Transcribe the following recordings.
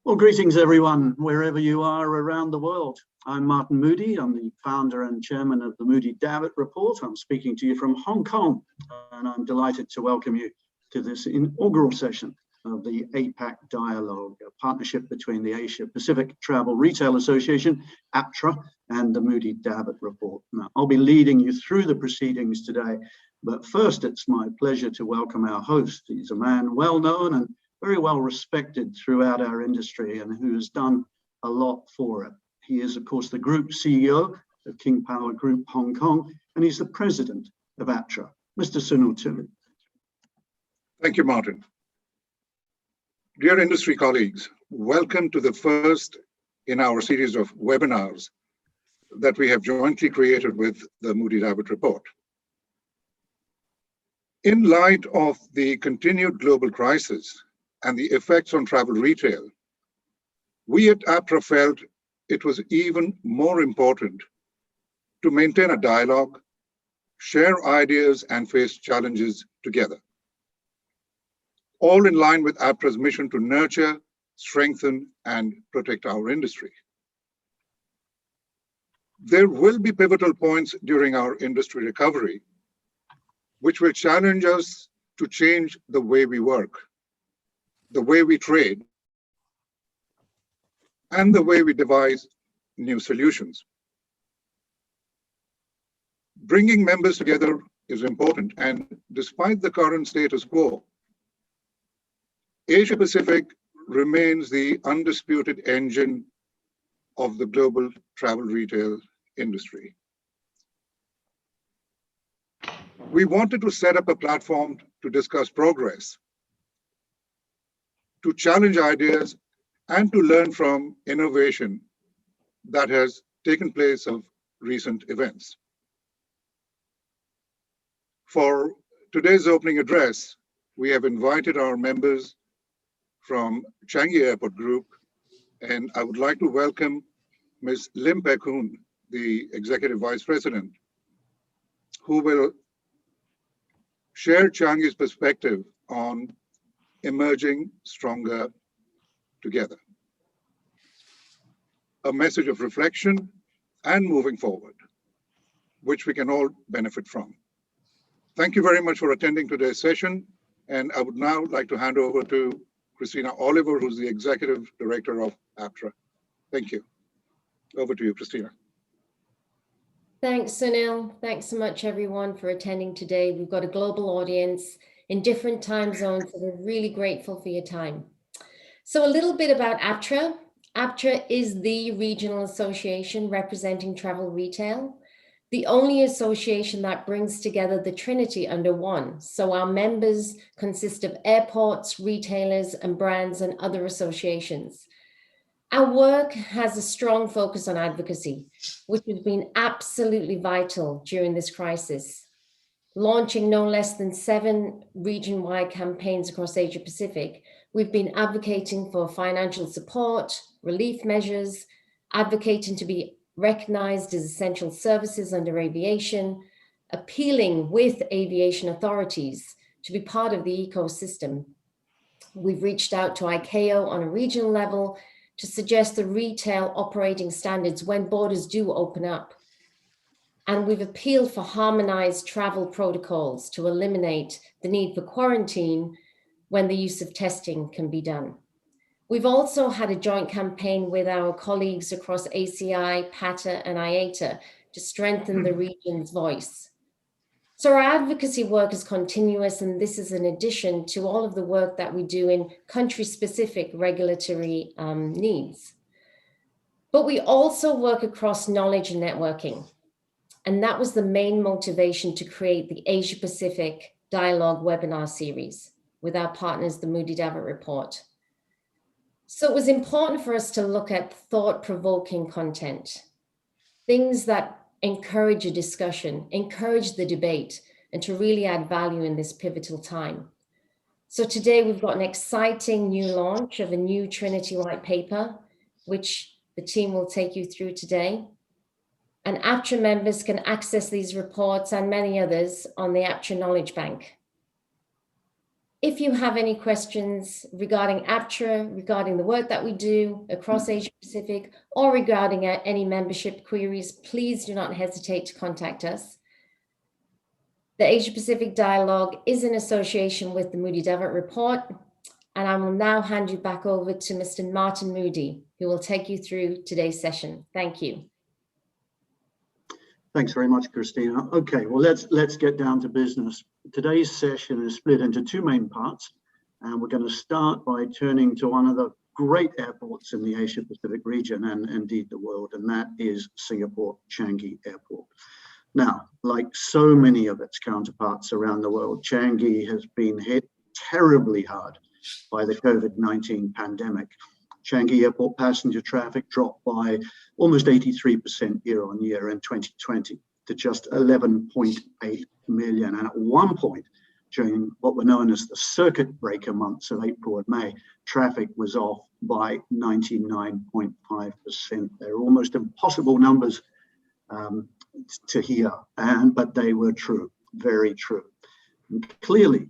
Well, greetings everyone, wherever you are around the world. I'm Martin Moodie. I'm the founder and chairman of the Moodie Davitt Report. I'm speaking to you from Hong Kong, and I'm delighted to welcome you to this inaugural session of the APAC Dialogue, a partnership between the Asia Pacific Travel Retail Association, APTRA, and the Moodie Davitt Report. Now, I'll be leading you through the proceedings today, but first it's my pleasure to welcome our host. He's a man well known and very well respected throughout our industry and who has done a lot for it. He is, of course, the Group CEO of King Power Group Hong Kong, and he's the president of APTRA. Mr. Sunil Tilley. Thank you, Martin. Dear industry colleagues, welcome to the first in our series of webinars that we have jointly created with the Moodie Davitt Report. In light of the continued global crisis and the effects on travel retail, we at APTRA felt it was even more important to maintain a dialogue, share ideas, and face challenges together, all in line with APTRA's mission to nurture, strengthen, and protect our industry. There will be pivotal points during our industry recovery, which will challenge us to change the way we work, the way we trade, and the way we devise new solutions. Bringing members together is important, and despite the current status quo, Asia Pacific remains the undisputed engine of the global travel retail industry. We wanted to set up a platform to discuss progress, to challenge ideas, and to learn from innovation that has taken place of recent events. For today's opening address, we have invited our members from Changi Airport Group, and I would like to welcome Ms. Lim Pek Hoon, the Executive Vice President, who will share Changi's perspective on emerging stronger together. A message of reflection and moving forward, which we can all benefit from. Thank you very much for attending today's session, and I would now like to hand over to Christina Oliver, who's the Executive Director of APTRA. Thank you. Over to you, Christina. Thanks, Sunil. Thanks so much, everyone, for attending today. We've got a global audience in different time zones, so we're really grateful for your time. So a little bit about APTRA. APTRA is the regional association representing travel retail, the only association that brings together the Trinity under one. So our members consist of airports, retailers, and brands and other associations. Our work has a strong focus on advocacy, which has been absolutely vital during this crisis. Launching no less than 7 region-wide campaigns across Asia Pacific, we've been advocating for financial support, relief measures, advocating to be recognized as essential services under aviation, appealing with aviation authorities to be part of the ecosystem. We've reached out to ICAO on a regional level to suggest the retail operating standards when borders do open up. And we've appealed for harmonized travel protocols to eliminate the need for quarantine when the use of testing can be done. We've also had a joint campaign with our colleagues across ACI, PATA, and IATA to strengthen the region's voice. So our advocacy work is continuous, and this is in addition to all of the work that we do in country-specific regulatory needs. But we also work across knowledge and networking. And that was the main motivation to create the Asia Pacific Dialogue webinar series with our partners, the Moodie Davitt Report. So it was important for us to look at thought-provoking content, things that encourage a discussion, encourage the debate, and to really add value in this pivotal time. So today we've got an exciting new launch of a new Trinity white paper, which the team will take you through today. And APTRA members can access these reports and many others on the APTRA Knowledge Bank. if you have any questions regarding APTRA, regarding the work that we do across Asia Pacific, or regarding any membership queries, please do not hesitate to contact us. The Asia Pacific Dialogue is in association with the Moodie Davitt Report, and I will now hand you back over to Mr. Martin Moodie, who will take you through today's session. Thank you. Thanks very much, Christina. Okay, well, let's get down to business. Today's session is split into two main parts, and we're going to start by turning to one of the great airports in the Asia Pacific region and indeed the world, and that is Singapore Changi Airport. Now, like so many of its counterparts around the world, Changi has been hit terribly hard by the COVID-19 pandemic. Changi Airport passenger traffic dropped by almost 83% year on year in 2020 to just 11.8 million. And at one point, during what were known as the circuit breaker months of April and May, traffic was off by 99.5%. They're almost impossible numbers to hear, but they were true, very true. And clearly,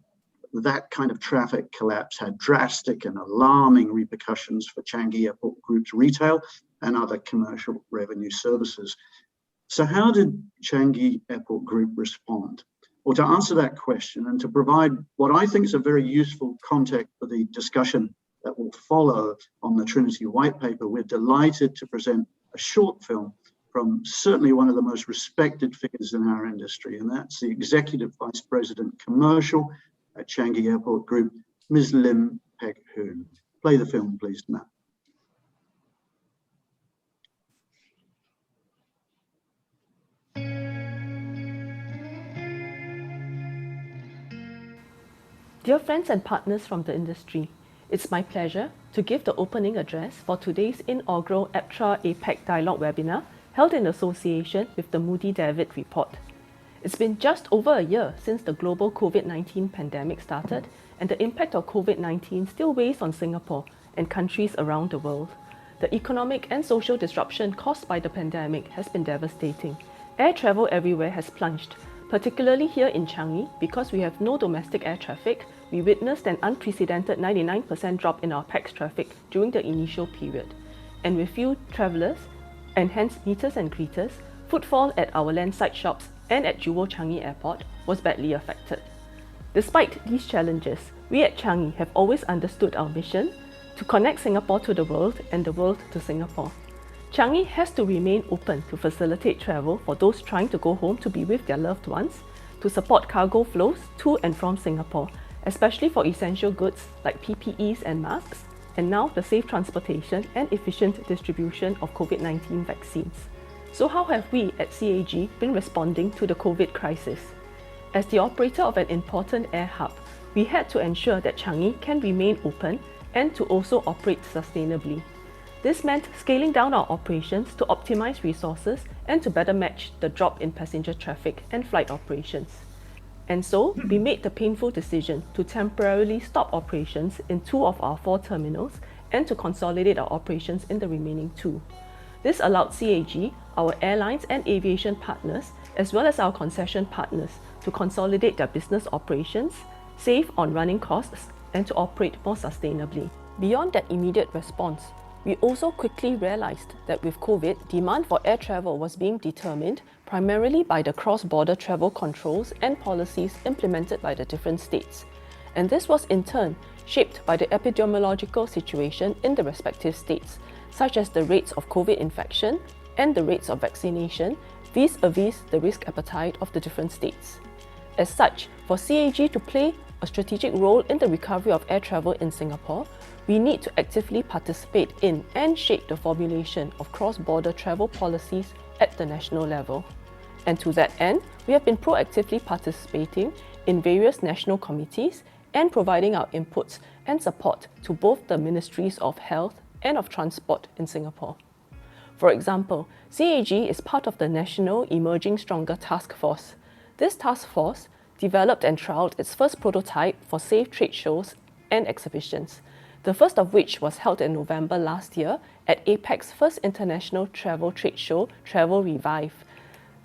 that kind of traffic collapse had drastic and alarming repercussions for Changi Airport Group's retail and other commercial revenue services. So how did Changi Airport Group respond? Well, to answer that question and to provide what I think is a very useful context for the discussion that will follow on the Trinity white paper, we're delighted to present a short film from certainly one of the most respected figures in our industry, and that's the Executive Vice President Commercial at Changi Airport Group, Ms. Lim Pek Hoon. Play the film, please, Matt. Dear friends and partners from the industry, it's my pleasure to give the opening address for today's inaugural APTRA APAC Dialogue webinar held in association with the Moodie Davitt Report. It's been just over a year since the global COVID-19 pandemic started, and the impact of COVID-19 still weighs on Singapore and countries around the world. The economic and social disruption caused by the pandemic has been devastating. Air travel everywhere has plunged, particularly here in Changi. Because we have no domestic air traffic, we witnessed an unprecedented 99% drop in our PAX traffic during the initial period. And with few travellers, and hence meeters and greeters, footfall at our landside shops and at Jewel Changi Airport was badly affected. Despite these challenges, we at Changi have always understood our mission to connect Singapore to the world and the world to Singapore. Changi has to remain open to facilitate travel for those trying to go home to be with their loved ones, to support cargo flows to and from Singapore, especially for essential goods like PPEs and masks, and now the safe transportation and efficient distribution of COVID-19 vaccines. So how have we at CAG been responding to the COVID crisis? As the operator of an important air hub, we had to ensure that Changi can remain open and to also operate sustainably. This meant scaling down our operations to optimize resources and to better match the drop in passenger traffic and flight operations. And so, we made the painful decision to temporarily stop operations in 2 of our 4 terminals and to consolidate our operations in the remaining 2. This allowed CAG, our airlines and aviation partners, as well as our concession partners, to consolidate their business operations, save on running costs, and to operate more sustainably. Beyond that immediate response, we also quickly realized that with COVID, demand for air travel was being determined primarily by the cross-border travel controls and policies implemented by the different states. And this was in turn shaped by the epidemiological situation in the respective states, such as the rates of COVID infection and the rates of vaccination vis-a-vis the risk appetite of the different states. As such, for CAG to play a strategic role in the recovery of air travel in Singapore, we need to actively participate in and shape the formulation of cross-border travel policies at the national level. And to that end, we have been proactively participating in various national committees and providing our inputs and support to both the Ministries of Health and of Transport in Singapore. For example, CAG is part of the National Emerging Stronger Task Force. This task force developed and trialled its first prototype for safe trade shows and exhibitions, the first of which was held in November last year at APAC's first international travel trade show, Travel Revive.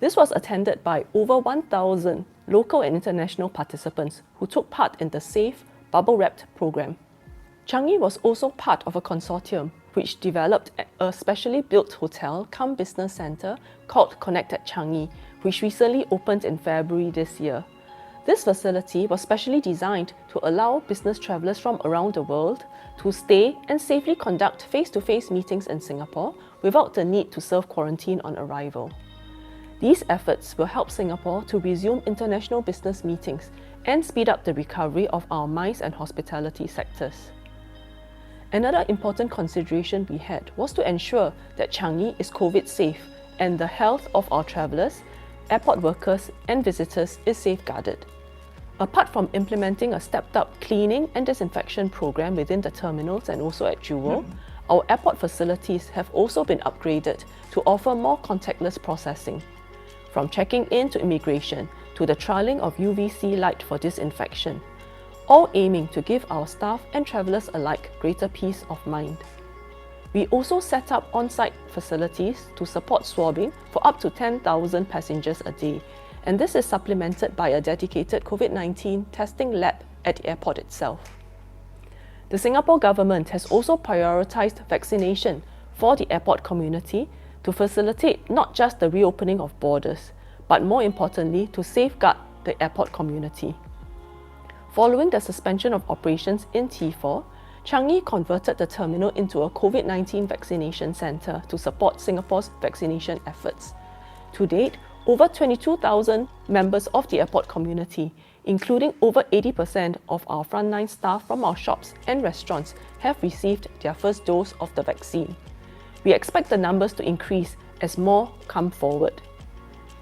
This was attended by over 1,000 local and international participants who took part in the safe, bubble-wrapped program. Changi was also part of a consortium which developed a specially built hotel cum business centre called Connect at Changi, which recently opened in February this year. This facility was specially designed to allow business travellers from around the world to stay and safely conduct face-to-face meetings in Singapore without the need to serve quarantine on arrival. These efforts will help Singapore to resume international business meetings and speed up the recovery of our MICE and hospitality sectors. Another important consideration we had was to ensure that Changi is COVID safe and the health of our travellers, airport workers and visitors is safeguarded. Apart from implementing a stepped-up cleaning and disinfection program within the terminals and also at Jewel, our airport facilities have also been upgraded to offer more contactless processing. From checking in to immigration to the trialling of UVC light for disinfection, all aiming to give our staff and travellers alike greater peace of mind. We also set up on-site facilities to support swabbing for up to 10,000 passengers a day, and this is supplemented by a dedicated COVID-19 testing lab at the airport itself. The Singapore government has also prioritised vaccination for the airport community to facilitate not just the reopening of borders, but more importantly to safeguard the airport community. Following the suspension of operations in T4, Changi converted the terminal into a COVID-19 vaccination centre to support Singapore's vaccination efforts. To date, over 22,000 members of the airport community, including over 80% of our frontline staff from our shops and restaurants, have received their first dose of the vaccine. We expect the numbers to increase as more come forward.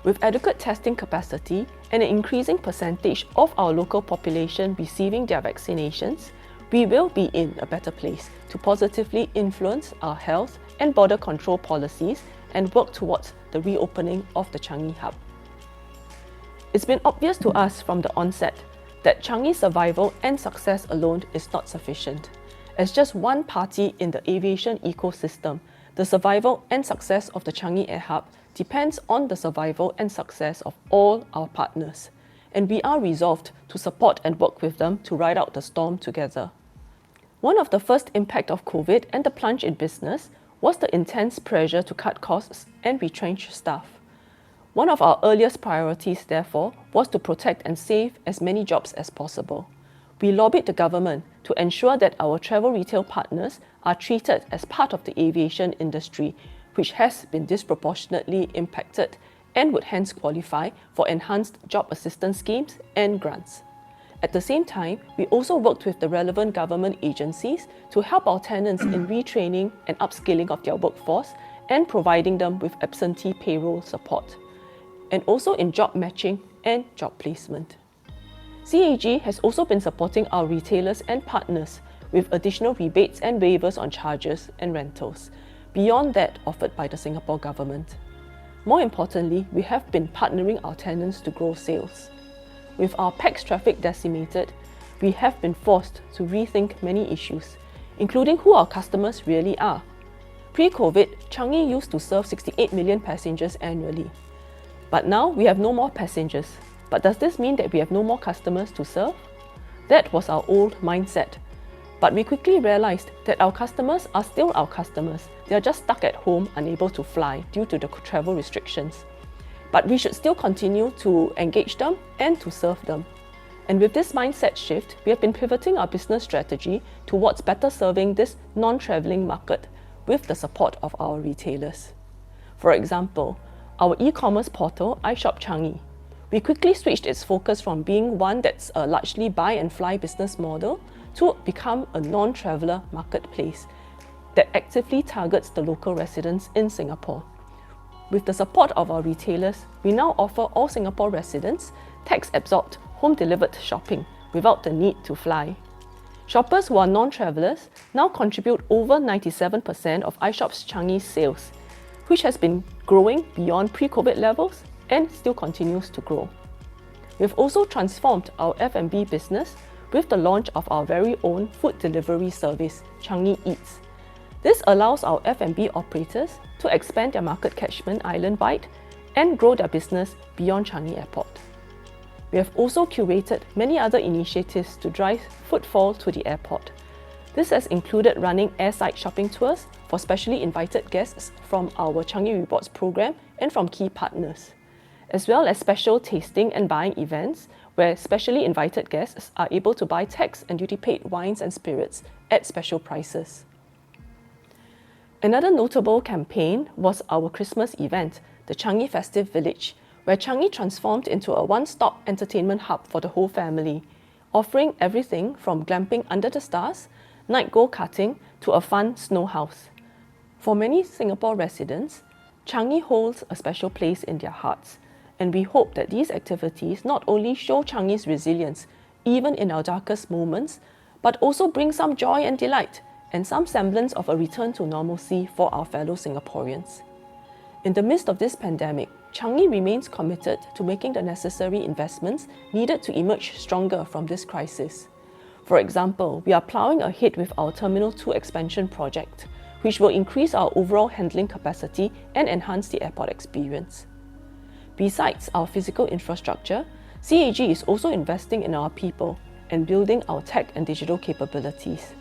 With adequate testing capacity and an increasing percentage of our local population receiving their vaccinations, we will be in a better place to positively influence our health and border control policies and work towards the reopening of the Changi hub. It's been obvious to us from the onset that Changi's survival and success alone is not sufficient. As just one party in the aviation ecosystem, the survival and success of the Changi Air Hub depends on the survival and success of all our partners, and we are resolved to support and work with them to ride out the storm together. One of the first impact of COVID and the plunge in business was the intense pressure to cut costs and retrench staff. One of our earliest priorities, therefore, was to protect and save as many jobs as possible. We lobbied the government to ensure that our travel retail partners are treated as part of the aviation industry, which has been disproportionately impacted and would hence qualify for enhanced job assistance schemes and grants. At the same time, we also worked with the relevant government agencies to help our tenants in retraining and upskilling of their workforce and providing them with absentee payroll support, and also in job matching and job placement. CAG has also been supporting our retailers and partners with additional rebates and waivers on charges and rentals, beyond that offered by the Singapore government. More importantly, we have been partnering our tenants to grow sales. With our PAX traffic decimated, we have been forced to rethink many issues, including who our customers really are. Pre-COVID, Changi used to serve 68 million passengers annually. But now we have no more passengers. But does this mean that we have no more customers to serve? That was our old mindset. But we quickly realized that our customers are still our customers. They are just stuck at home, unable to fly due to the travel restrictions. But we should still continue to engage them and to serve them. And with this mindset shift, we have been pivoting our business strategy towards better serving this non-travelling market with the support of our retailers. For example, our e-commerce portal, iChangi. We quickly switched its focus from being one that's a largely buy and fly business model to become a non-traveller marketplace that actively targets the local residents in Singapore. With the support of our retailers, we now offer all Singapore residents tax-absorbed, home-delivered shopping without the need to fly. Shoppers who are non-travellers now contribute over 97% of iShop's Changi sales, which has been growing beyond pre-COVID levels and still continues to grow. We've also transformed our F&B business with the launch of our very own food delivery service, Changi Eats. This allows our F&B operators to expand their market catchment island-wide and grow their business beyond Changi Airport. We have also curated many other initiatives to drive footfall to the airport. This has included running airside shopping tours for specially invited guests from our Changi Rewards program and from key partners, as well as special tasting and buying events where specially invited guests are able to buy tax and duty-paid wines and spirits at special prices. Another notable campaign was our Christmas event, the Changi Festive Village, where Changi transformed into a one-stop entertainment hub for the whole family, offering everything from glamping under the stars, night go-karting to a fun snow house. For many Singapore residents, Changi holds a special place in their hearts, and we hope that these activities not only show Changi's resilience, even in our darkest moments, but also bring some joy and delight, and some semblance of a return to normalcy for our fellow Singaporeans. In the midst of this pandemic, Changi remains committed to making the necessary investments needed to emerge stronger from this crisis. For example, we are ploughing ahead with our Terminal 2 expansion project, which will increase our overall handling capacity and enhance the airport experience. Besides our physical infrastructure, CAG is also investing in our people and building our tech and digital capabilities.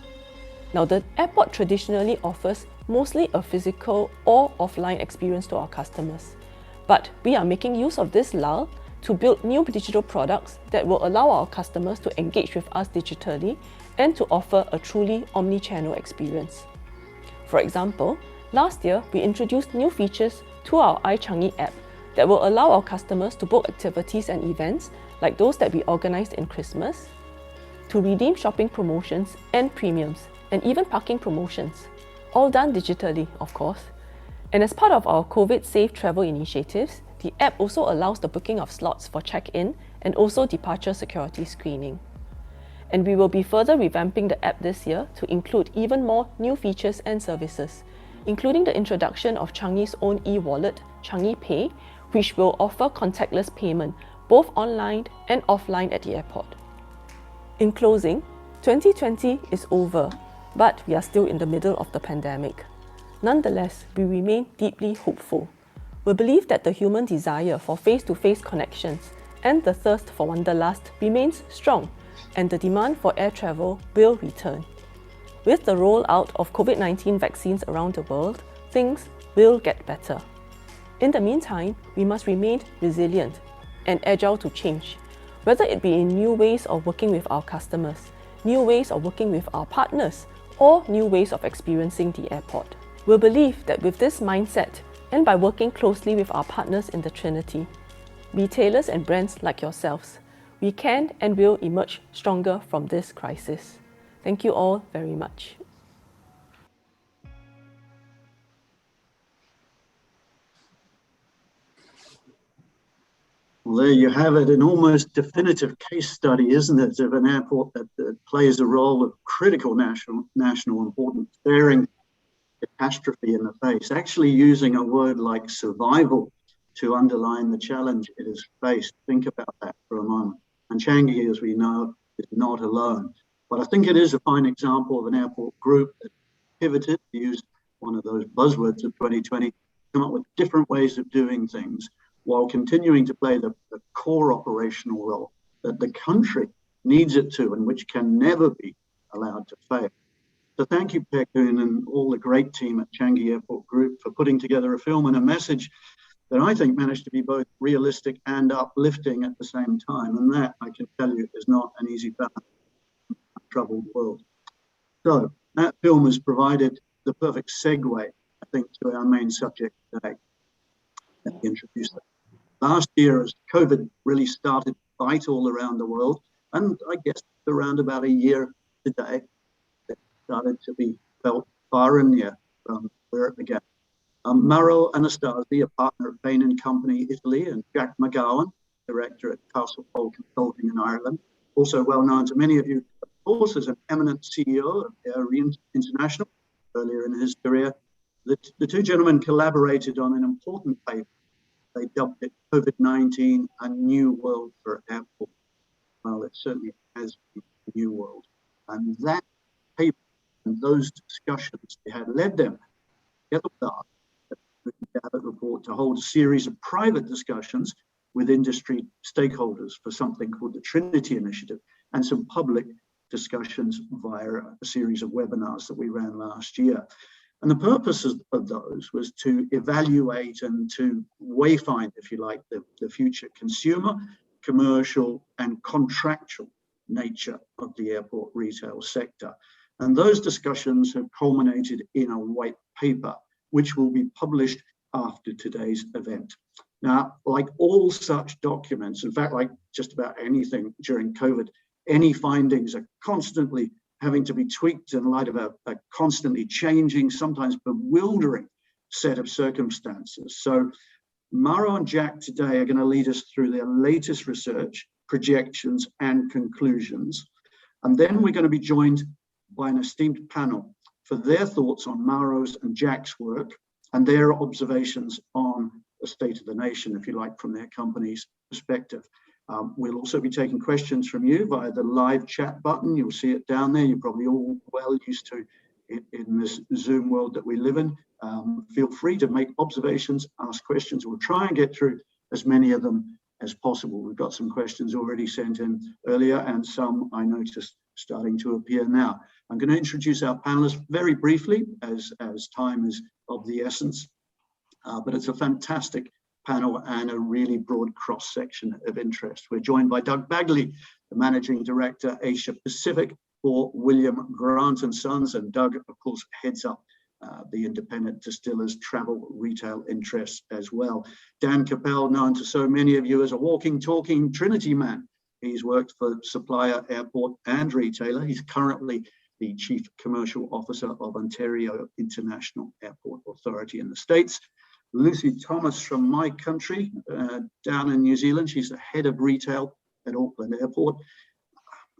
Now, the airport traditionally offers mostly a physical or offline experience to our customers, but we are making use of this lull to build new digital products that will allow our customers to engage with us digitally and to offer a truly omni-channel experience. For example, last year we introduced new features to our iChangi app that will allow our customers to book activities and events like those that we organised in Christmas, to redeem shopping promotions and premiums, and even parking promotions, all done digitally, of course. And as part of our COVID-safe travel initiatives, the app also allows the booking of slots for check-in and also departure security screening. And we will be further revamping the app this year to include even more new features and services, including the introduction of Changi's own e-wallet, Changi Pay, which will offer contactless payment both online and offline at the airport. In closing, 2020 is over, but we are still in the middle of the pandemic. Nonetheless, we remain deeply hopeful. We believe that the human desire for face-to-face connections and the thirst for wanderlust remains strong, and the demand for air travel will return. With the rollout of COVID-19 vaccines around the world, things will get better. In the meantime, we must remain resilient and agile to change, whether it be in new ways of working with our customers, new ways of working with our partners, or new ways of experiencing the airport. We believe that with this mindset, and by working closely with our partners in the Trinity, retailers and brands like yourselves, we can and will emerge stronger from this crisis. Thank you all very much. Well, there you have it, an almost definitive case study, isn't it, of an airport that plays a role of critical national importance, staring catastrophe in the face, actually using a word like survival to underline the challenge it has faced. Think about that for a moment. And Changi, as we know, is not alone. But I think it is a fine example of an airport group that pivoted, to use one of those buzzwords of 2020, come up with different ways of doing things while continuing to play the core operational role that the country needs it to, and which can never be allowed to fail. So thank you, Pekun, and all the great team at Changi Airport Group for putting together a film and a message that I think managed to be both realistic and uplifting at the same time. And that, I can tell you, is not an easy balance in a troubled world. So that film has provided the perfect segue, I think, to our main subject today. Let me introduce that. Last year, as COVID really started to bite all around the world, and I guess around about a year today, it started to be felt far and near from where it began. Mauro Anastasi, a partner at Bain & Company, Italy, and Jack McGowan, director at Castlefole Consulting in Ireland, also well known to many of you, of course, as an eminent CEO of Air International earlier in his career. The two gentlemen collaborated on an important paper. They dubbed it COVID-19, a new world for airports. Well, it certainly has been a new world. And that paper and those discussions they had led them, together with us, at the Moodie Davitt Report, to hold a series of private discussions with industry stakeholders for something called the Trinity Initiative, and some public discussions via a series of webinars that we ran last year. And the purpose of those was to evaluate and to wayfind, if you like, the future consumer, commercial, and contractual nature of the airport retail sector. And those discussions have culminated in a white paper, which will be published after today's event. Now, like all such documents, in fact, like just about anything during COVID, any findings are constantly having to be tweaked in light of a constantly changing, sometimes bewildering set of circumstances. So Mauro and Jack today are going to lead us through their latest research, projections, and conclusions. And then we're going to be joined by an esteemed panel for their thoughts on Mauro's and Jack's work and their observations on the state of the nation, if you like, from their company's perspective. We'll also be taking questions from you via the live chat button. You'll see it down there. You're probably all well used to it in this Zoom world that we live in. Feel free to make observations, ask questions. We'll try and get through as many of them as possible. We've got some questions already sent in earlier and some I noticed starting to appear now. I'm going to introduce our panelists very briefly as time is of the essence, but it's a fantastic panel and a really broad cross-section of interest. We're joined by Doug Bagley, the Managing Director, Asia Pacific for William Grant & Sons, and Doug, of course, heads up the independent distillers travel retail interests as well. Dan Capel, known to so many of you as a walking, talking Trinity man. He's worked for supplier, airport, and retailer. He's currently the Chief Commercial Officer of Ontario International Airport Authority in the States. Lucy Thomas from my country, down in New Zealand. She's the head of retail at Auckland Airport.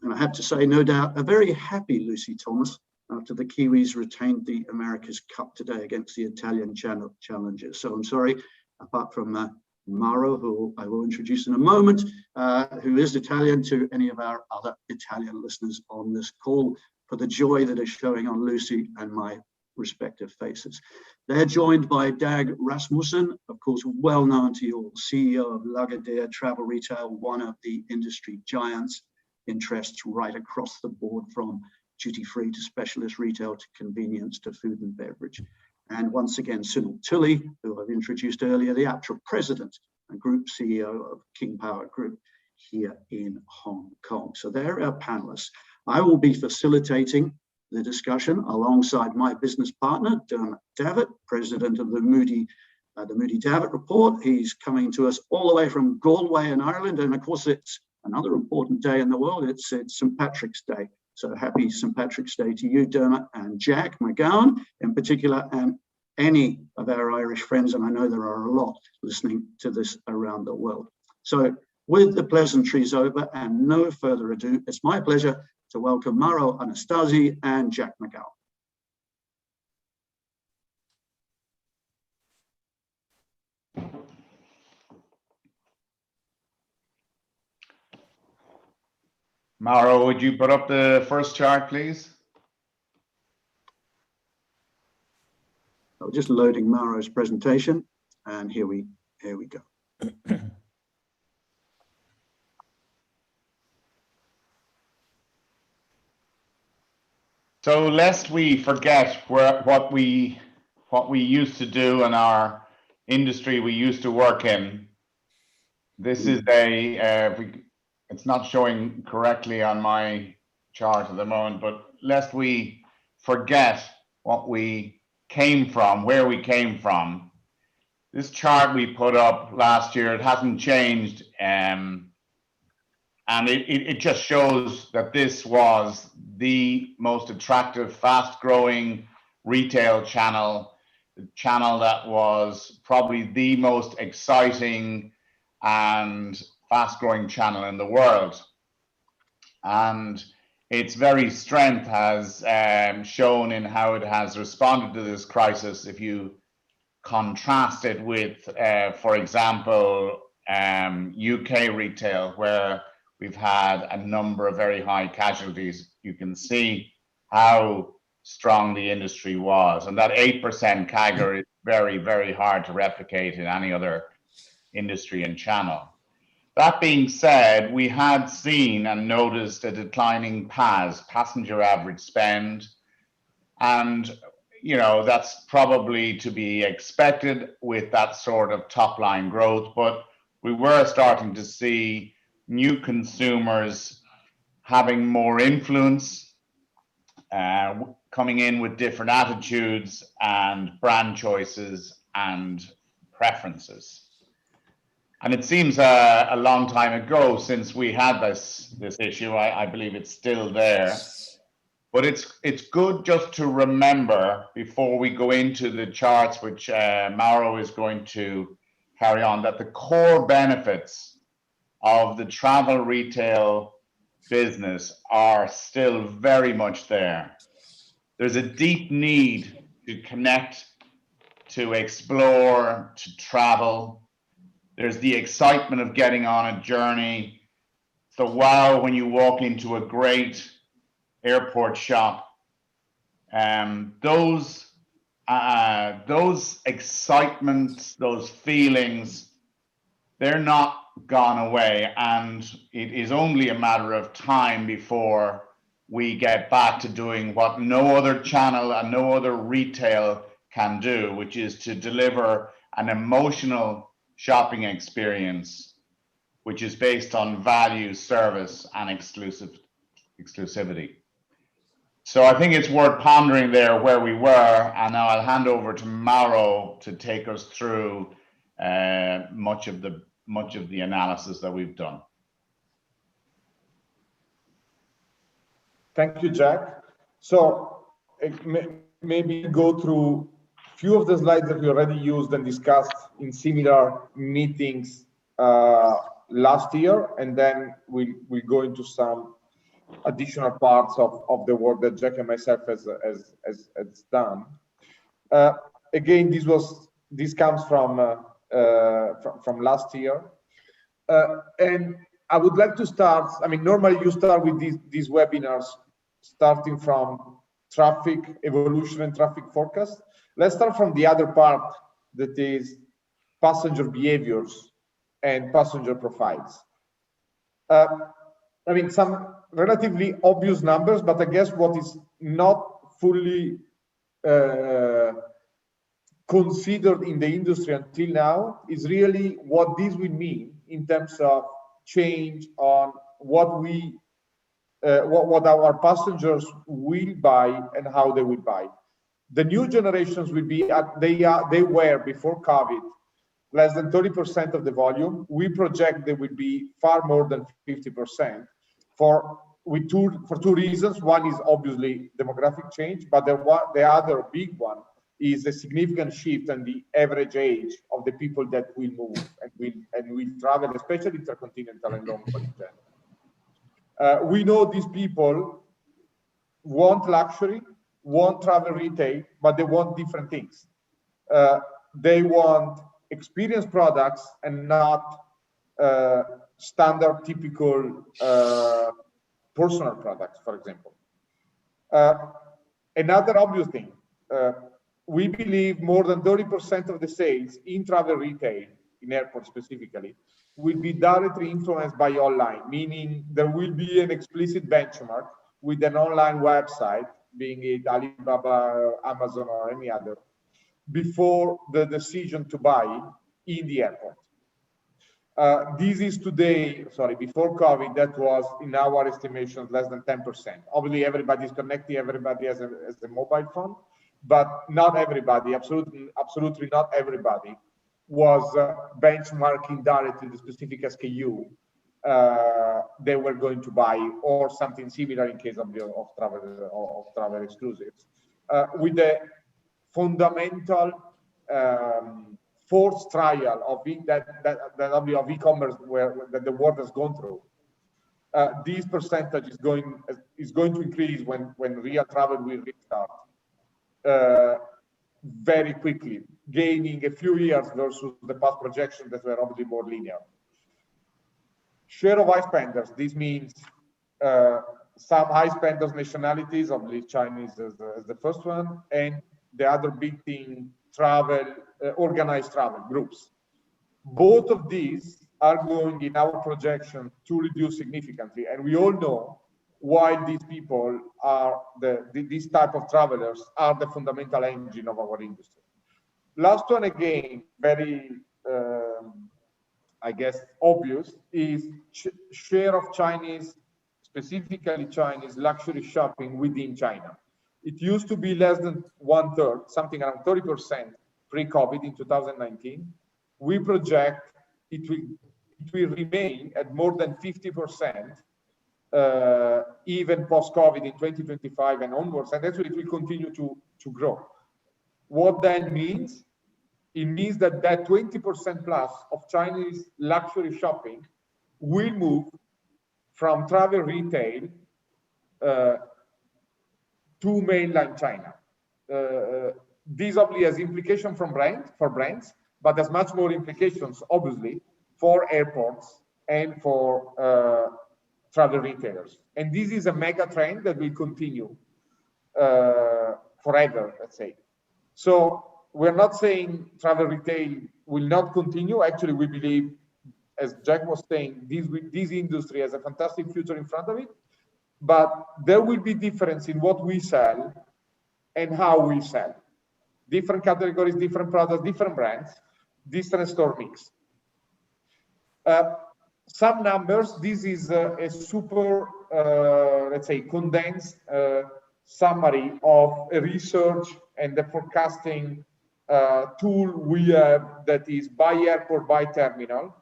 And I have to say, no doubt, a very happy Lucy Thomas after the Kiwis retained the America's Cup today against the Italian challengers. So I'm sorry, apart from Mauro, who I will introduce in a moment, who is Italian, to any of our other Italian listeners on this call, for the joy that is showing on Lucy and my respective faces. They're joined by Dag Rasmussen, of course, well known to you all, CEO of Lagardère Travel Retail, one of the industry giants, interests right across the board from duty-free to specialist retail to convenience to food and beverage. And once again, Sunil Tilley, who I've introduced earlier, the actual president and group CEO of King Power Group here in Hong Kong. So they're our panelists. I will be facilitating the discussion alongside my business partner, Dermot Davitt, president of the Moodie Davitt Report. He's coming to us all the way from Galway in Ireland. And of course, it's another important day in the world. It's St. Patrick's Day. So happy St. Patrick's Day to you, Dermot, and Jack McGowan in particular, and any of our Irish friends, and I know there are a lot listening to this around the world. So with the pleasantries over and no further ado, it's my pleasure to welcome Mauro Anastasi and Jack McGowan. Mauro, would you put up the first chart, please? I'm just loading Mauro's presentation, and here we go. So lest we forget what we used to do in our industry we used to work in, this is it's not showing correctly on my chart at the moment, but lest we forget what we came from, where we came from. This chart we put up last year, it hasn't changed, and it just shows that this was the most attractive, fast-growing retail channel, the channel that was probably the most exciting and fast-growing channel in the world. And its very strength has shown in how it has responded to this crisis. If you contrast it with, for example, UK retail, where we've had a number of very high casualties, you can see how strong the industry was. And that 8% CAGR is very, very hard to replicate in any other industry and channel. That being said, we had seen and noticed a declining PAS, passenger average spend, and that's probably to be expected with that sort of top line growth, but we were starting to see new consumers having more influence, coming in with different attitudes and brand choices and preferences. And it seems a long time ago since we had this issue. I believe it's still there. But it's good just to remember before we go into the charts, which Mauro is going to carry on, that the core benefits of the travel retail business are still very much there. There's a deep need to connect, to explore, to travel. There's the excitement of getting on a journey. The wow when you walk into a great airport shop. Those excitements, those feelings, they're not gone away, and it is only a matter of time before we get back to doing what no other channel and no other retail can do, which is to deliver an emotional shopping experience, which is based on value, service, and exclusivity. So I think it's worth pondering there where we were, and now I'll hand over to Mauro to take us through much of the analysis that we've done. Thank you, Jack. So maybe go through a few of the slides that we already used and discussed in similar meetings last year, and then we go into some additional parts of the work that Jack and myself has done. Again, this comes from last year, and I would like to start. I mean, normally you start with these webinars starting from traffic evolution and traffic forecast. Let's start from the other part, that is passenger behaviors and passenger profiles. I mean, some relatively obvious numbers, but I guess what is not fully considered in the industry until now is really what this will mean in terms of change on what our passengers will buy and how they will buy. The new generations will be they were before COVID less than 30% of the volume. We project they will be far more than 50% for two reasons. One is obviously demographic change, but the other big one is a significant shift in the average age of the people that will move and will travel, especially intercontinental and long haul in general. We know these people want luxury, want travel retail, but they want different things. They want experience products and not standard, typical personal products, for example. Another obvious thing, we believe more than 30% of the sales in travel retail, in airports specifically, will be directly influenced by online, meaning there will be an explicit benchmark with an online website, being it Alibaba, Amazon, or any other, before the decision to buy in the airport. This is today, before COVID, that was, in our estimations, less than 10%. Obviously, everybody's connected, everybody has a mobile phone, but not everybody, absolutely not everybody, was benchmarking directly the specific SKU they were going to buy, or something similar in case of travel exclusives. With the fundamental forced trial of of e-commerce that the world has gone through, this percentage is going to increase when real travel will restart very quickly, gaining a few years versus the past projections that were obviously more linear. Share of high spenders. This means some high spenders nationalities, obviously Chinese as the first one, and the other big thing, organized travel groups. Both of these are going in our projection to reduce significantly. And we all know why these people are these type of travelers are the fundamental engine of our industry. Last one, again, very, I guess, obvious, is share of Chinese, specifically Chinese luxury shopping within China. It used to be less than 1/3, something around 30% pre-COVID in 2019. We project it will remain at more than 50%, even post-COVID in 2025 and onwards, and actually it will continue to grow. What that means? It means that 20% plus of Chinese luxury shopping will move from travel retail to mainland China. This obviously has implications for brands, but has much more implications, obviously, for airports and for travel retailers. And this is a mega trend that will continue forever, let's say. So we're not saying travel retail will not continue. Actually, we believe, as Jack was saying, this industry has a fantastic future in front of it, but there will be difference in what we sell and how we sell. Different categories, different products, different brands, different store mix. Some numbers, this is a super, let's say, condensed summary of a research and the forecasting tool we have that is by airport, by terminal,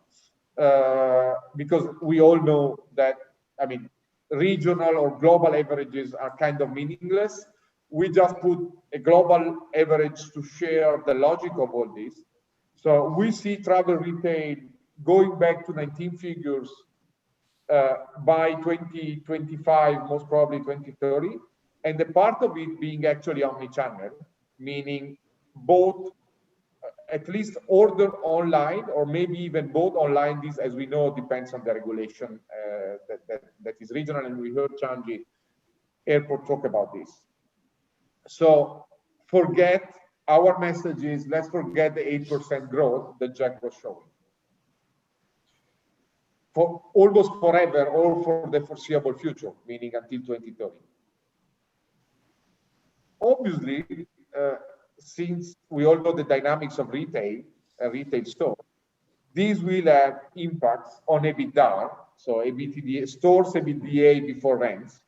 because we all know that, I mean, regional or global averages are kind of meaningless. We just put a global average to share the logic of all this. So we see travel retail going back to 19 figures by 2025, most probably 2030, and the part of it being actually omni-channel, meaning both at least order online or maybe even both online. This, as we know, depends on the regulation that is regional, and we heard iChangi Airport talk about this. So forget our message is, let's forget the 8% growth that Jack was showing. For almost forever or for the foreseeable future, meaning until 2030. Obviously, since we all know the dynamics of retail, a retail store, these will have impacts on EBITDA, so EBITDA, stores EBITDA before rents,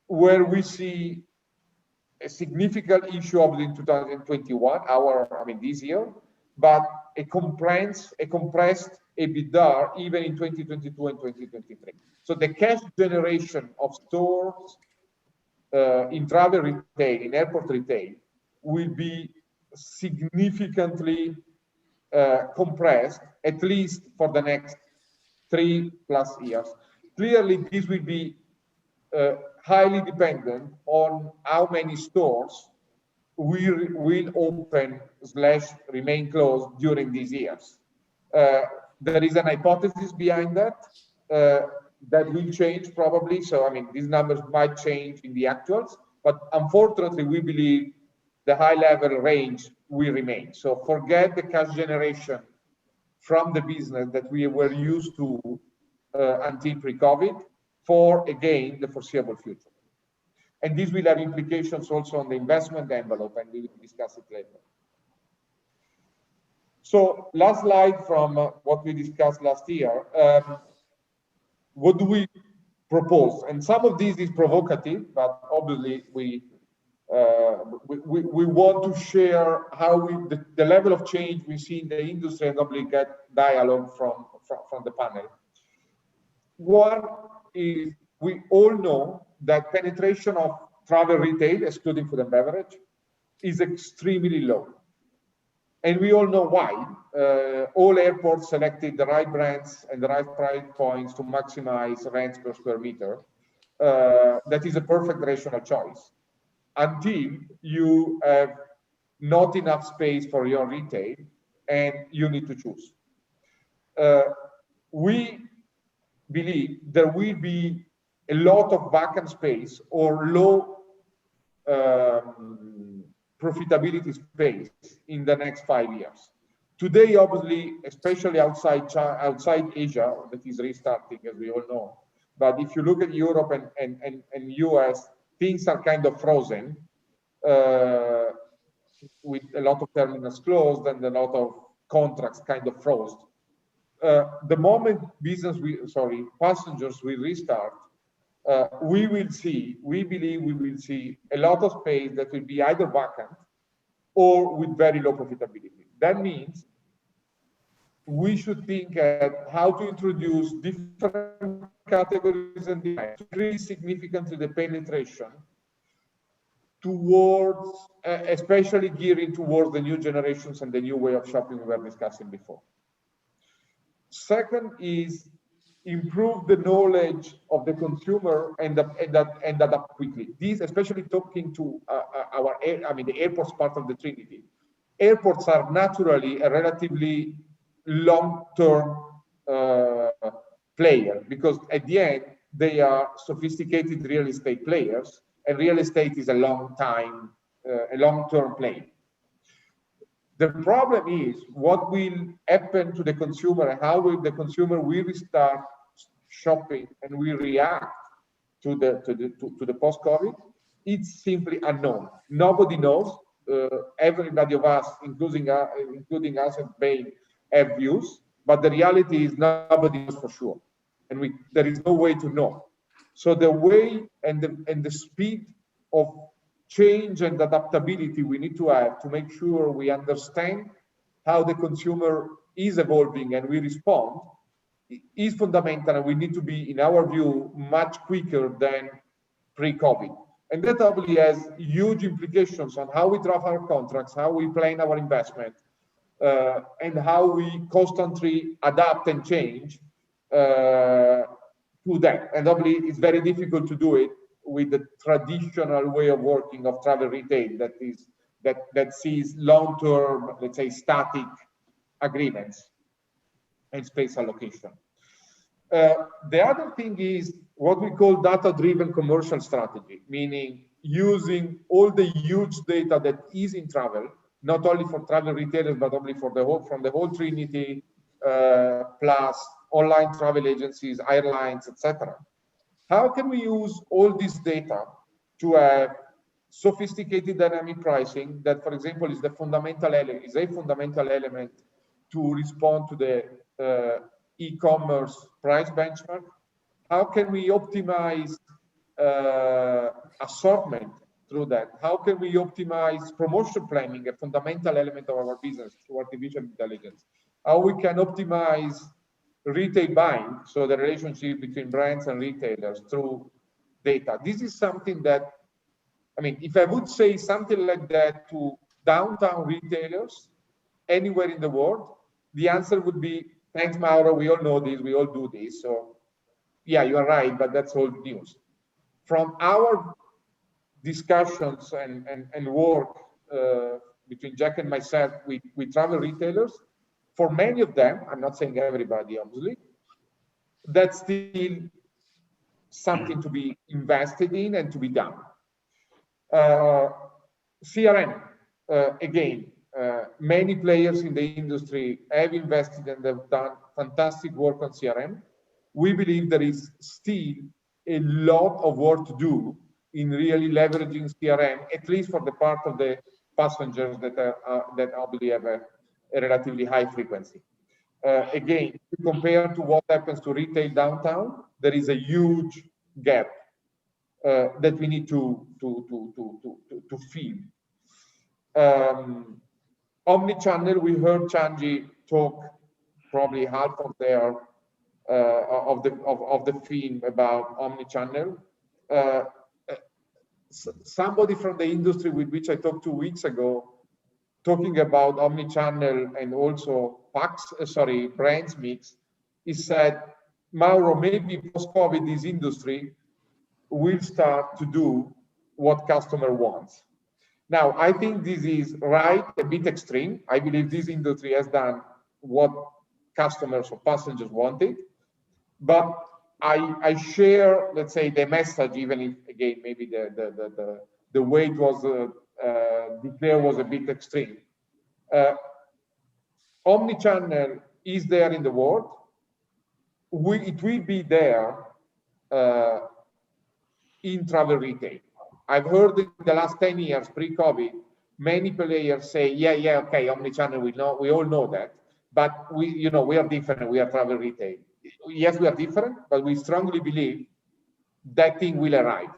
where we see a significant issue of in 2021, this year, but a compressed EBITDA even in 2022 and 2023. So the cash generation of stores in travel retail, in airport retail, will be significantly compressed, at least for the next 3+ years. Clearly, this will be highly dependent on how many stores will open / remain closed during these years. There is an hypothesis behind that that will change probably. So, I mean, these numbers might change in the actuals, but unfortunately, we believe the high level range will remain. So forget the cash generation from the business that we were used to until pre-COVID for, again, the foreseeable future. And this will have implications also on the investment envelope, and we will discuss it later. So last slide from what we discussed last year. What do we propose? And some of this is provocative, but obviously we want to share how the level of change we see in the industry, and obviously get dialogue from the panel. One is, we all know that penetration of travel retail, excluding food and beverage, is extremely low. And we all know why. All airports selected the right brands and the right price points to maximize rents per square meter. That is a perfect rational choice, until you have not enough space for your retail and you need to choose. We believe there will be a lot of vacant space or low profitability space in the next 5 years. Today, obviously, especially outside Asia, that is restarting, as we all know. But if you look at Europe and US, things are kind of frozen, with a lot of terminals closed and a lot of contracts kind of froze. The moment passengers will restart, we believe we will see a lot of space that will be either vacant or with very low profitability. That means we should think at how to introduce different categories and demands to increase significantly the penetration towards, especially gearing towards the new generations and the new way of shopping we were discussing before. Second is improve the knowledge of the consumer and adapt quickly. These, especially talking to the airports part of the Trinity. Airports are naturally a relatively long-term player, because at the end they are sophisticated real estate players, and real estate is a long-term play. The problem is what will happen to the consumer and how will the consumer will start shopping and will react to the post-COVID. It's simply unknown. Nobody knows. Everybody of us, including us at Bain, have views, but the reality is nobody knows for sure, and there is no way to know. So the way and the speed of change and adaptability we need to have to make sure we understand how the consumer is evolving and we respond is fundamental, and we need to be, in our view, much quicker than pre-COVID. And that obviously has huge implications on how we draft our contracts, how we plan our investment, and how we constantly adapt and change to that. And obviously, it's very difficult to do it with the traditional way of working of travel retail that sees long-term, let's say, static agreements and space allocation. The other thing is what we call data-driven commercial strategy, meaning using all the huge data that is in travel, not only for travel retailers, but only for from the whole Trinity, plus online travel agencies, airlines, etc. How can we use all this data to have sophisticated dynamic pricing that, for example, is a fundamental element to respond to the e-commerce price benchmark? How can we optimize assortment through that? How can we optimize promotion planning, a fundamental element of our business, through artificial intelligence? How we can optimize retail buying, so the relationship between brands and retailers through data. This is something that, I mean, if I would say something like that to downtown retailers anywhere in the world, the answer would be, thanks, Mauro, we all know this, we all do this. So yeah, you are right, but that's old news. From our discussions and work between Jack and myself with travel retailers, for many of them, I'm not saying everybody, obviously, that's still something to be invested in and to be done. CRM, again, many players in the industry have invested and have done fantastic work on CRM. We believe there is still a lot of work to do in really leveraging CRM, at least for the part of the passengers that obviously have a relatively high frequency. Again, compared to what happens to retail downtown, there is a huge gap that we need to fill. Omnichannel, we heard iChangi talk probably half of their of the theme about omnichannel. Somebody from the industry with which I talked 2 weeks ago, talking about omnichannel and also brands mix, he said, Mauro, maybe post-COVID, this industry will start to do what customer wants. Now, I think this is right, a bit extreme. I believe this industry has done what customers or passengers wanted, but I share, let's say, the message, even if, again, maybe the way it was declared was a bit extreme. omnichannel is there in the world. It will be there in travel retail. I've heard in the last 10 years, pre-COVID, many players say, yeah, okay, omnichannel, we all know that, but we are different, we are travel retail. Yes, we are different, but we strongly believe that thing will arrive.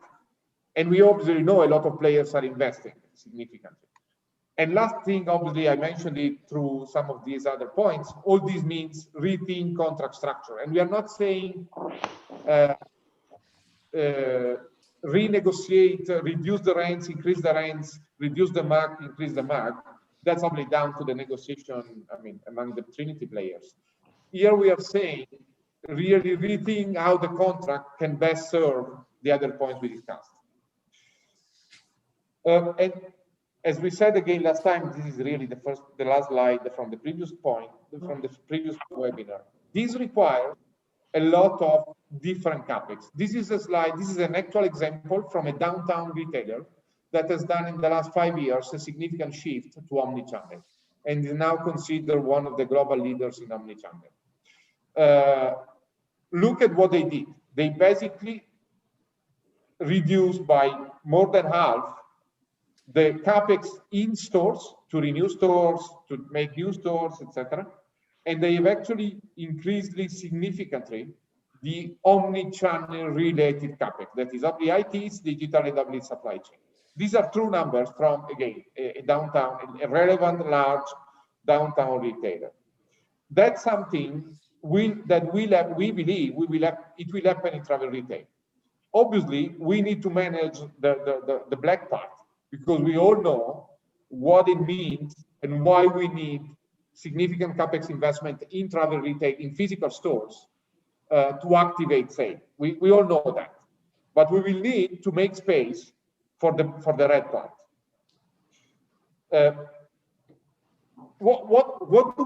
And we obviously know a lot of players are investing significantly. And last thing, obviously, I mentioned it through some of these other points, all this means rethink contract structure. And we are not saying renegotiate, reduce the rents, increase the rents, reduce the mark, increase the mark. That's only down to the negotiation, among the Trinity players. Here we are saying, really rethink how the contract can best serve the other points we discussed. And as we said again last time, this is really the last slide from the previous point, from the previous webinar. This requires a lot of different CapEx. This is a slide, this is an actual example from a downtown retailer that has done in the last 5 years a significant shift to omnichannel and is now considered one of the global leaders in omnichannel. Look at what they did. They basically reduced by more than half the CapEx in stores to renew stores, to make new stores, etc. And they have actually increased significantly the omni-channel related CapEx. That is, the IT's digital and supply chain. These are true numbers from, again, a downtown, a relevant large downtown retailer. That's something we believe it will happen in travel retail. Obviously, we need to manage the black part, because we all know what it means and why we need significant CapEx investment in travel retail, in physical stores, to activate sale. We all know that, but we will need to make space for the red part. What do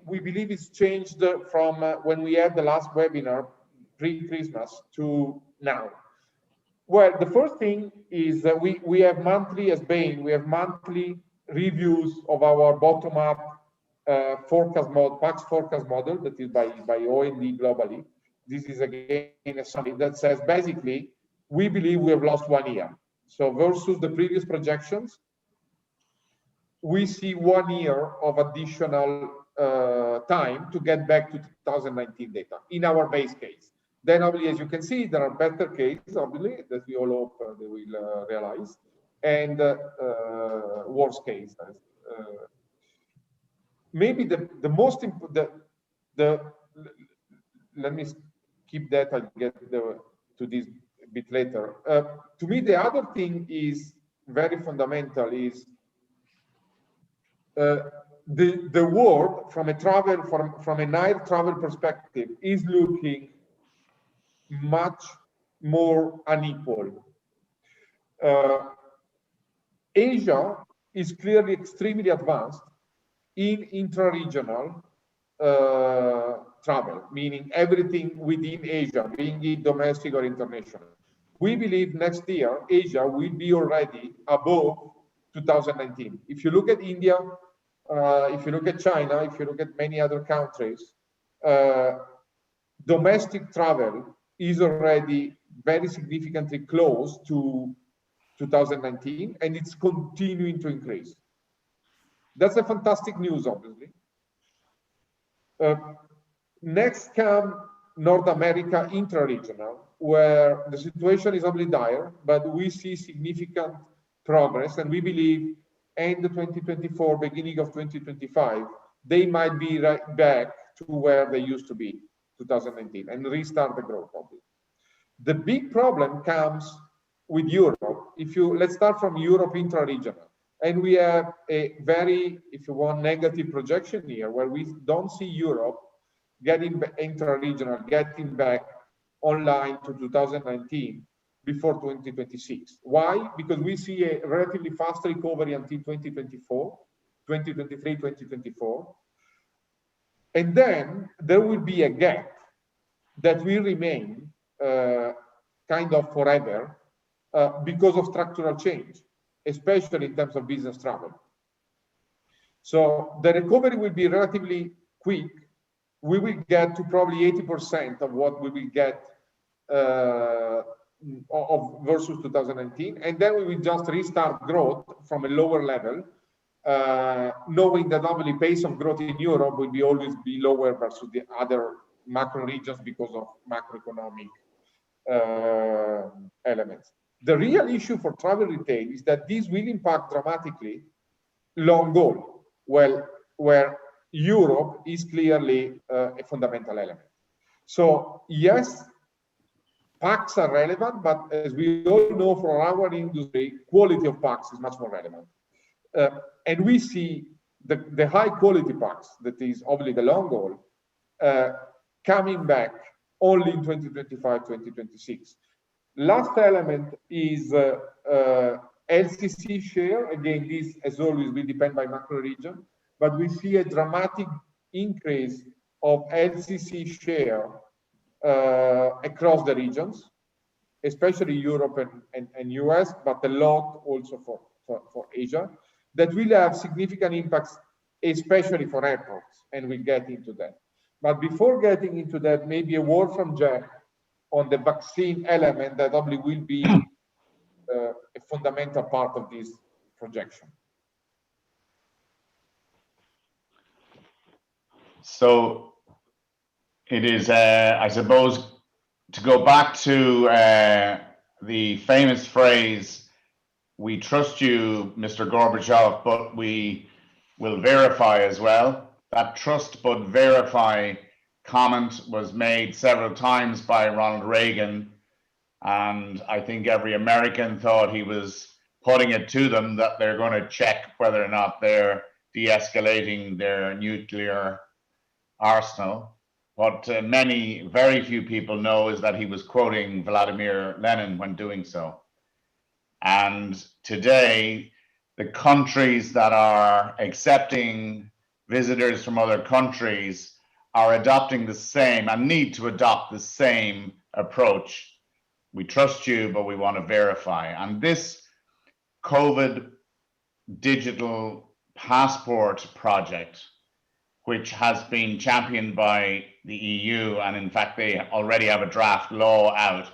we believe is changed from when we had the last webinar pre-Christmas to now? Well, the first thing is that we have monthly, as Bain, we have monthly reviews of our bottom-up forecast model, PAX forecast model that is by O&D globally. This is again a summary that says basically we believe we have lost 1 year. So versus the previous projections, we see 1 year of additional time to get back to 2019 data in our base case. Then obviously, as you can see, there are better cases, obviously, that we all hope they will realize, and worst case. Maybe the most important, let me keep that, I'll get to this a bit later. To me, the other thing is very fundamental is the world from an air travel perspective is looking much more unequal. Asia is clearly extremely advanced in intra-regional travel, meaning everything within Asia, being it domestic or international. We believe next year, Asia will be already above 2019. If you look at India, if you look at China, if you look at many other countries, domestic travel is already very significantly close to 2019, and it's continuing to increase. That's a fantastic news, obviously. Next come North America intra-regional, where the situation is obviously dire, but we see significant progress, and we believe end of 2024, beginning of 2025, they might be right back to where they used to be, 2019, and restart the growth, obviously. The big problem comes with Europe. Let's start from Europe intra-regional. And we have a very, if you want, negative projection here, where we don't see Europe getting intra-regional, getting back online to 2019 before 2026. Why? Because we see a relatively fast recovery until 2024, 2023, 2024. And then there will be a gap that will remain kind of forever because of structural change, especially in terms of business travel. So the recovery will be relatively quick. We will get to probably 80% of what we will get of versus 2019, and then we will just restart growth from a lower level, knowing that normally pace of growth in Europe will always be lower versus the other macro regions because of macroeconomic elements. The real issue for travel retail is that this will impact dramatically long haul, where Europe is clearly a fundamental element. So yes, packs are relevant, but as we all know from our industry, quality of packs is much more relevant. And we see the high quality packs, that is obviously the long haul, coming back only in 2025, 2026. Last element is LCC share. Again, this as always will depend by macro region, but we see a dramatic increase of LCC share across the regions, especially Europe and US, but a lot also for Asia, that will have significant impacts, especially for airports, and we'll get into that. But before getting into that, maybe a word from Jeff on the vaccine element that probably will be a fundamental part of this projection. So it is, I suppose, to go back to the famous phrase, "We trust you, Mr. Gorbachev, but we will verify as well." That trust but verify comment was made several times by Ronald Reagan, and I think every American thought he was putting it to them that they're going to check whether or not they're de-escalating their nuclear arsenal. What very few people know is that he was quoting Vladimir Lenin when doing so. And today, the countries that are accepting visitors from other countries are adopting the same and need to adopt the same approach. We trust you, but we want to verify. And this COVID digital passport project, which has been championed by the EU, and in fact they already have a draft law out,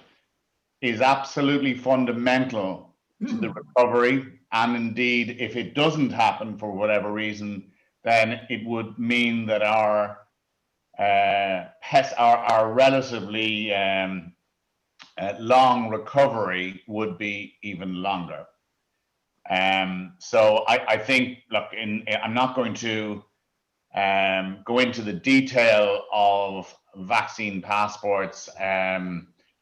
is absolutely fundamental to the recovery. And indeed, if it doesn't happen for whatever reason, then it would mean that our relatively long recovery would be even longer. So I think, look, I'm not going to go into the detail of vaccine passports.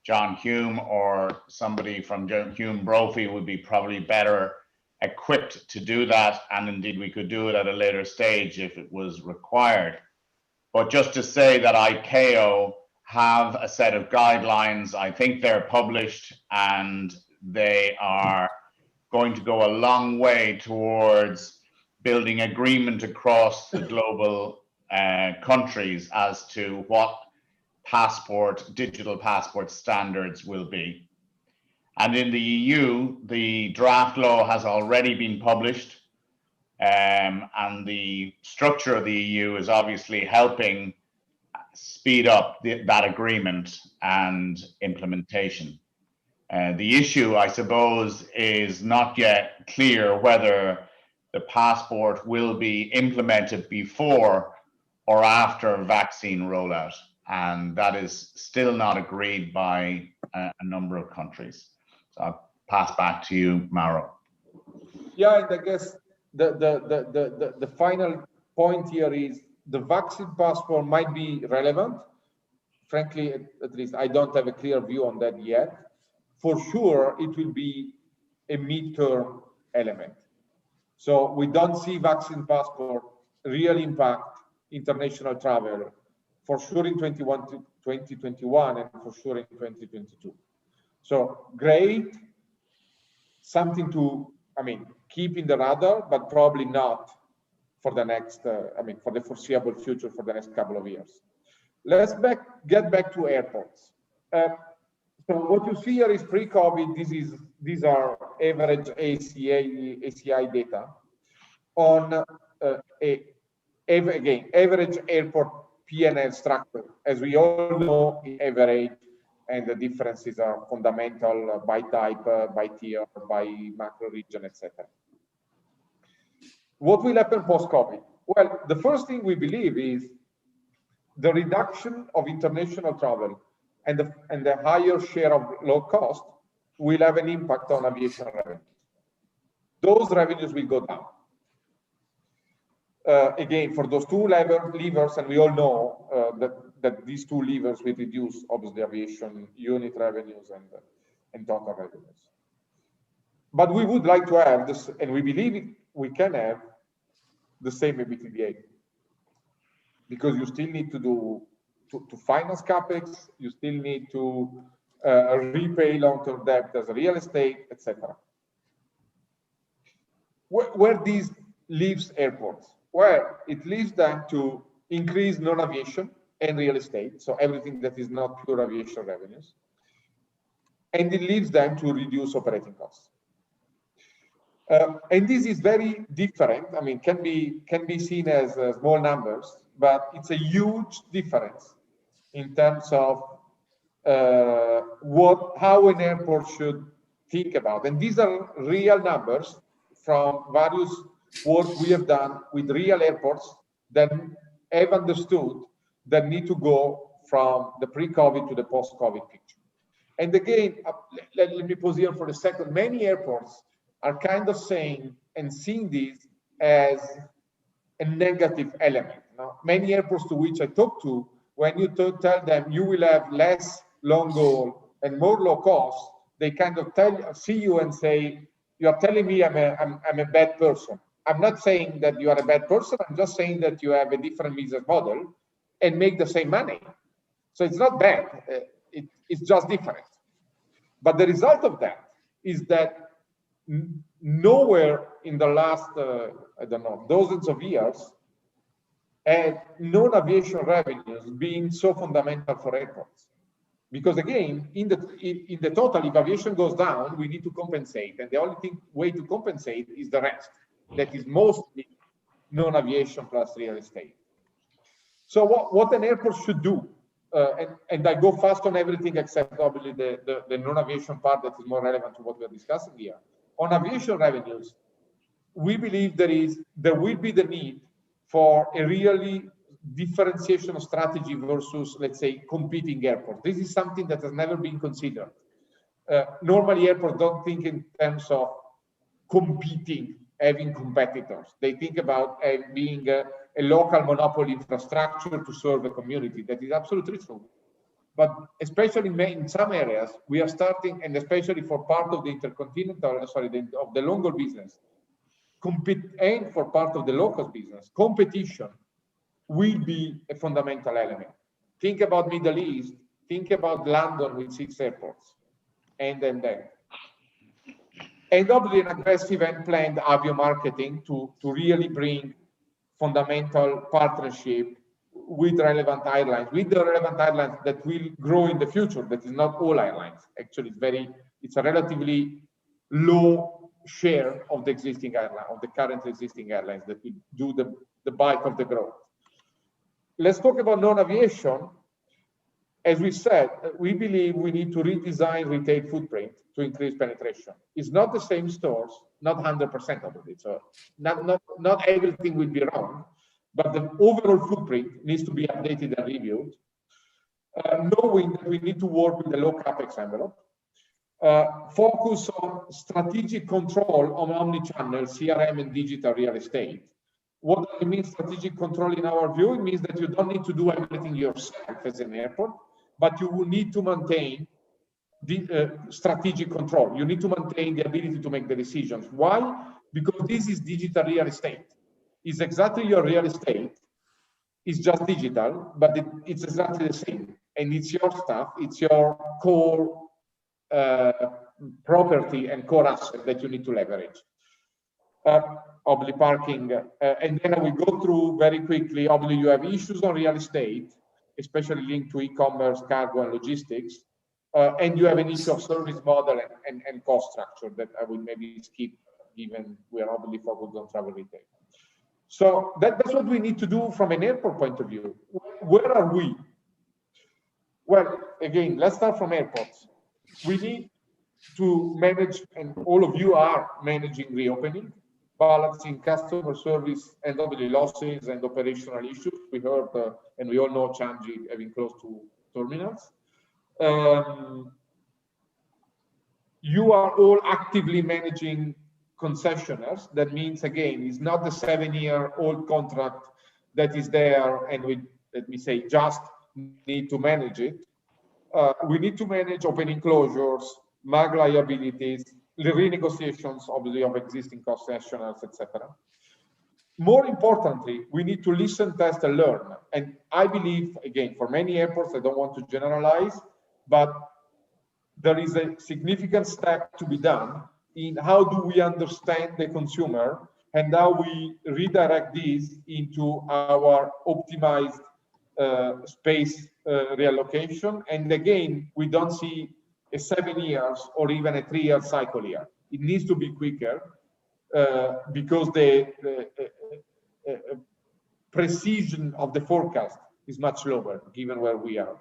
John Hume or somebody from Hume Brophy would be probably better equipped to do that, and indeed we could do it at a later stage if it was required. But just to say that ICAO have a set of guidelines, I think they're published, and they are going to go a long way towards building agreement across the global countries as to what digital passport standards will be. And in the EU, the draft law has already been published, and the structure of the EU is obviously helping speed up that agreement and implementation. The issue, I suppose, is not yet clear whether the passport will be implemented before or after vaccine rollout, and that is still not agreed by a number of countries. So I'll pass back to you, Mauro. Yeah, and I guess the final point here is the vaccine passport might be relevant. Frankly, at least I don't have a clear view on that yet. For sure, it will be a midterm element. So we don't see vaccine passport really impact international travel, for sure in 2021 and for sure in 2022. So great, something to, keep in the radar, but probably not for the next, for the foreseeable future, for the next couple of years. Let's get back to airports. So what you see here is pre-COVID. These are average ACI data on again, average airport P&L structure. As we all know, in average, and the differences are fundamental by type, by tier, by macro region, etc. What will happen post-COVID? Well, the first thing we believe is the reduction of international travel and the higher share of low cost will have an impact on aviation revenues. Those revenues will go down. Again, for those two levers, and we all know that these two levers will reduce, obviously, aviation unit revenues and total revenues. But we would like to have this, and we believe we can have the same EBITDA, because you still need to do to finance capex, you still need to repay long-term debt as a real estate, etc. Where this leaves airports? Well, it leaves them to increase non-aviation and real estate, so everything that is not pure aviation revenues, and it leaves them to reduce operating costs. And this is very different. I mean, can be seen as small numbers, but it's a huge difference in terms of how an airport should think about. And these are real numbers from various work we have done with real airports that have understood that need to go from the pre-COVID to the post-COVID picture. And again, let me pause here for a second. Many airports are kind of saying and seeing this as a negative element. Now, many airports to which I talk to, when you tell them you will have less long haul and more low cost, they kind of see you and say, you are telling me I'm a bad person. I'm not saying that you are a bad person. I'm just saying that you have a different business model and make the same money. So it's not bad. It's just different. But the result of that is that nowhere in the last, I don't know, dozens of years, and non-aviation revenues being so fundamental for airports. Because again, in the total, if aviation goes down, we need to compensate. And the only way to compensate is the rest. That is mostly non-aviation plus real estate. So what an airport should do, and I go fast on everything except probably the non-aviation part that is more relevant to what we're discussing here. On aviation revenues, we believe there will be the need for a really differentiation strategy versus, let's say, competing airports. This is something that has never been considered. Normally, airports don't think in terms of competing, having competitors. They think about being a local monopoly infrastructure to serve a community. That is absolutely true. But especially in some areas, we are starting, and especially for part of the intercontinental, of the long haul business, and for part of the low-cost business, competition will be a fundamental element. Think about Middle East, think about London with 6 airports, and then. And obviously an aggressive and planned avio marketing to really bring fundamental partnership with relevant airlines, with the relevant airlines that will grow in the future. That is not all airlines. Actually, it's a relatively low share of the existing airline, of the current existing airlines that will do the bulk of the growth. Let's talk about non-aviation. As we said, we believe we need to redesign retail footprint to increase penetration. It's not the same stores, not 100% of it. So not everything will be wrong, but the overall footprint needs to be updated and reviewed, knowing that we need to work with the low capex envelope, focus on strategic control on omni-channel, CRM, and digital real estate. What does it mean, strategic control, in our view? It means that you don't need to do everything yourself as an airport, but you will need to maintain the strategic control. You need to maintain the ability to make the decisions. Why? Because this is digital real estate. It's exactly your real estate. It's just digital, but it's exactly the same. And it's your stuff. It's your core property and core asset that you need to leverage. Obviously parking, and then I will go through very quickly. Obviously, you have issues on real estate, especially linked to e-commerce, cargo, and logistics, and you have an issue of service model and cost structure that I will maybe skip, given we are obviously focused on travel retail. So that's what we need to do from an airport point of view. Where are we? Well, again, let's start from airports. We need to manage, and all of you are managing reopening, balancing customer service and obviously losses and operational issues. We heard, and we all know iChangi having close to terminals. You are all actively managing concessionaires. That means, again, it's not the 7-year-old contract that is there and we, let me say, just need to manage it. We need to manage opening closures, MAG liabilities, the renegotiations, obviously, of existing concessionaires, etc. More importantly, we need to listen, test, and learn. And I believe, again, for many airports, I don't want to generalize, but there is a significant step to be done in how do we understand the consumer and how we redirect this into our optimized space reallocation. And again, we don't see a 7 years or even a 3-year cycle here. It needs to be quicker because the precision of the forecast is much lower given where we are.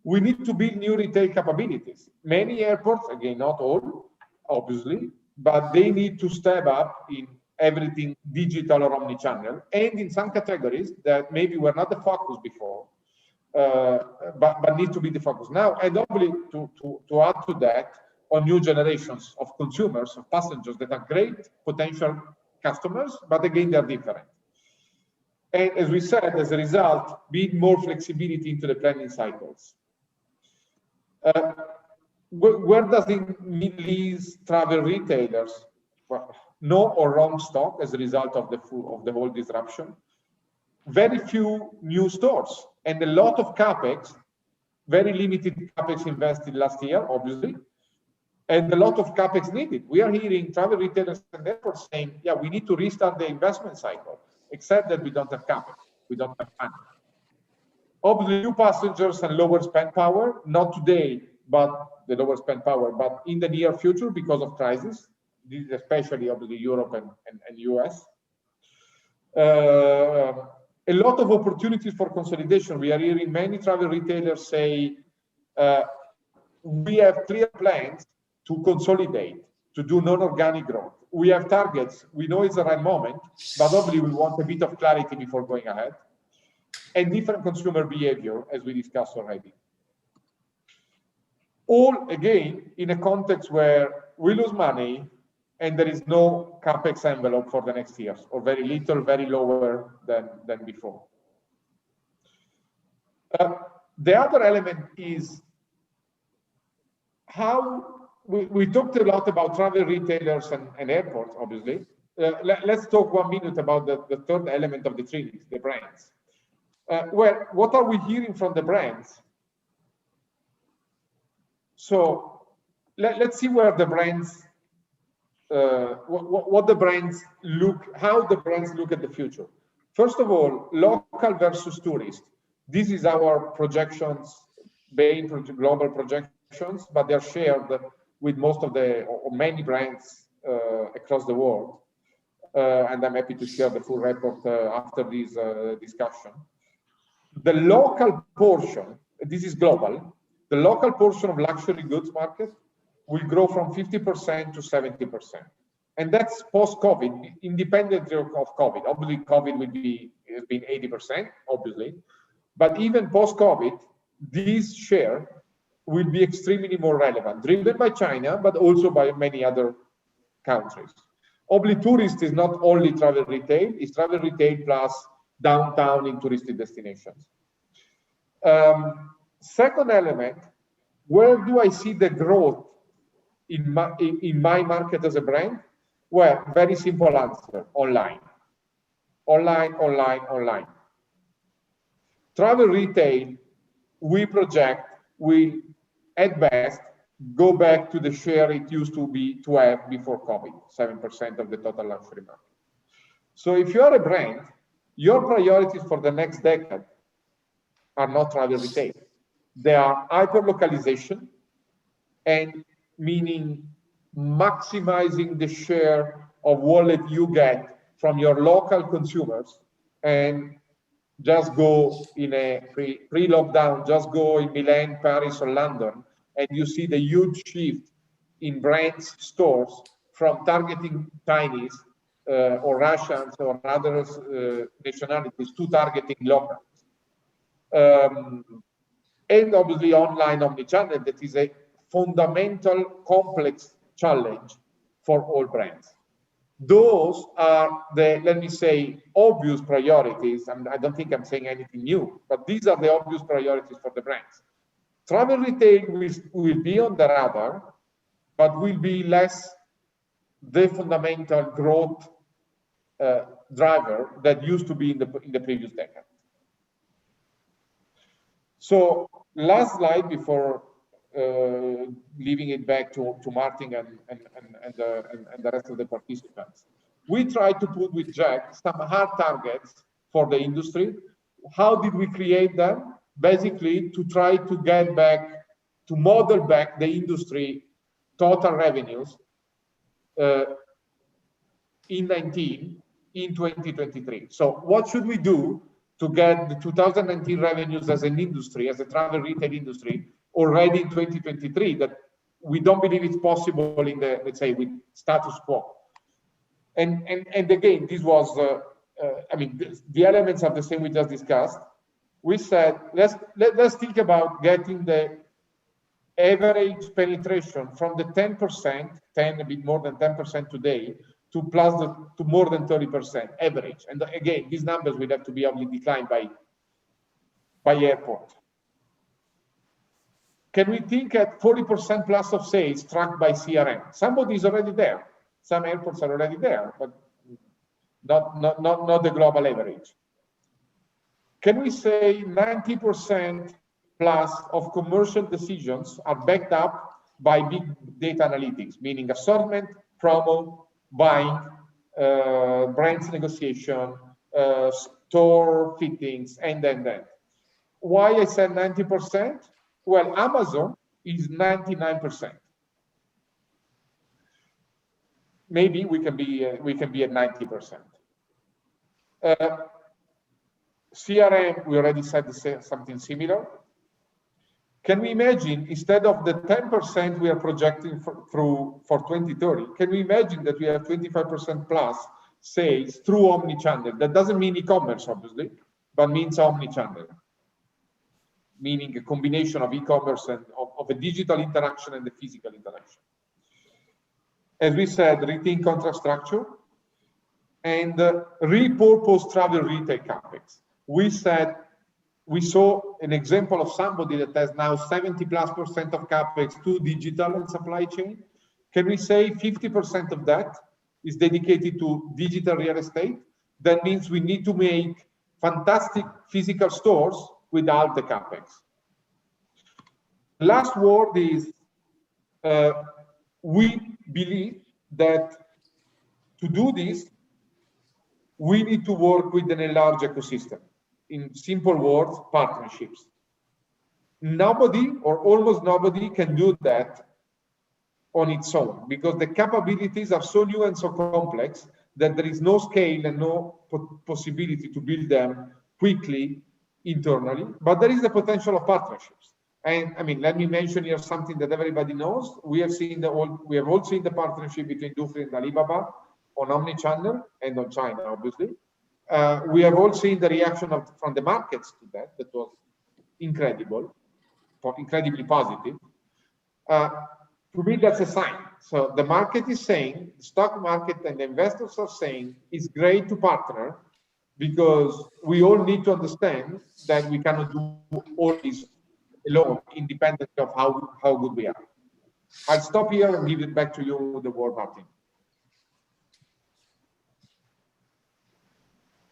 We need to build new retail capabilities. Many airports, again, not all, obviously, but they need to step up in everything digital or omnichannel, and in some categories that maybe were not the focus before, but need to be the focus now. And obviously, to add to that, on new generations of consumers, of passengers that are great potential customers, but again, they're different. And as we said, as a result, build more flexibility into the planning cycles. Where does it leave travel retailers? Well, no or wrong stock as a result of the whole disruption. Very few new stores and a lot of capex, very limited capex invested last year, obviously, and a lot of capex needed. We are hearing travel retailers and airports saying, yeah, we need to restart the investment cycle, except that we don't have capex, we don't have money. Obviously, new passengers and lower spend power, not today, but the lower spend power, but in the near future because of crisis, this is especially obviously Europe and US. A lot of opportunities for consolidation. We are hearing many travel retailers say, we have clear plans to consolidate, to do non-organic growth. We have targets. We know it's the right moment, but obviously we want a bit of clarity before going ahead. And different consumer behavior, as we discussed already. All, again, in a context where we lose money and there is no capex envelope for the next years, or very little, very lower than before. The other element is how we talked a lot about travel retailers and airports, obviously. Let's talk 1 minute about the third element of the Trinity, the brands. What are we hearing from the brands? So let's see where the brands, what the brands look, how the brands look at the future. First of all, local versus tourist. This is our projections, Bain global projections, but they're shared with most of the, or many brands across the world. And I'm happy to share the full report after this discussion. The local portion, this is global, the local portion of luxury goods market will grow from 50% to 70%. And that's post-COVID, independently of COVID. Obviously, COVID has been 80%, obviously. But even post-COVID, this share will be extremely more relevant, driven by China, but also by many other countries. Obviously, tourist is not only travel retail, it's travel retail plus downtown in touristic destinations. Second element, where do I see the growth in my market as a brand? Well, very simple answer, online. Online, online, online. Travel retail, we project, will at best go back to the share it used to have before COVID, 7% of the total luxury market. So if you are a brand, your priorities for the next decade are not travel retail. They are hyper-localization, and meaning maximizing the share of wallet you get from your local consumers and just go in a pre-lockdown, just go in Milan, Paris, or London, and you see the huge shift in brands stores from targeting Chinese or Russians or other nationalities to targeting locals. And obviously online omnichannel, that is a fundamental complex challenge for all brands. Those are the, let me say, obvious priorities. And I don't think I'm saying anything new, but these are the obvious priorities for the brands. Travel retail will be on the radar, but will be less the fundamental growth driver that used to be in the previous decade. So last slide before leaving it back to Martin and the rest of the participants. We tried to put with Jack some hard targets for the industry. How did we create them? Basically, to try to get back, to model back the industry total revenues in 2023. So what should we do to get the 2019 revenues as an industry, as a travel retail industry, already in 2023, that we don't believe it's possible in the, let's say, with status quo. And again, this was, I mean, the elements are the same we just discussed. We said, let's think about getting the average penetration from the 10%, a bit more than 10% today, to more than 30% average. And again, these numbers will have to be obviously declined by airport. Can we think at 40% plus of sales tracked by CRM? Somebody is already there. Some airports are already there, but not the global average. Can we say 90% plus of commercial decisions are backed up by big data analytics, meaning assortment, promo, buying, brands negotiation, store fittings, and then. Why I said 90%? Well, Amazon is 99%. Maybe we can be at 90%. CRM, we already said something similar. Can we imagine, instead of the 10% we are projecting for 2030, can we imagine that we have 25% plus sales through omnichannel? That doesn't mean e-commerce, obviously, but means omnichannel, meaning a combination of e-commerce and of a digital interaction and the physical interaction. As we said, rethink contract structure and repurpose travel retail CapEx. We saw an example of somebody that has now 70+% of CapEx to digital and supply chain. Can we say 50% of that is dedicated to digital real estate? That means we need to make fantastic physical stores without the CapEx. Last word is, we believe that to do this, we need to work with an enlarged ecosystem. In simple words, partnerships. Nobody or almost nobody can do that on its own because the capabilities are so new and so complex that there is no scale and no possibility to build them quickly internally, but there is the potential of partnerships. And I mean, let me mention here something that everybody knows. We have all seen the partnership between Dufry and Alibaba on omnichannel and on China, obviously. We have all seen the reaction from the markets to that. That was incredible, incredibly positive. To me, that's a sign. So the market is saying, the stock market and the investors are saying, it's great to partner because we all need to understand that we cannot do all this alone, independent of how good we are. I'll stop here and give it back to you, the word, Martin.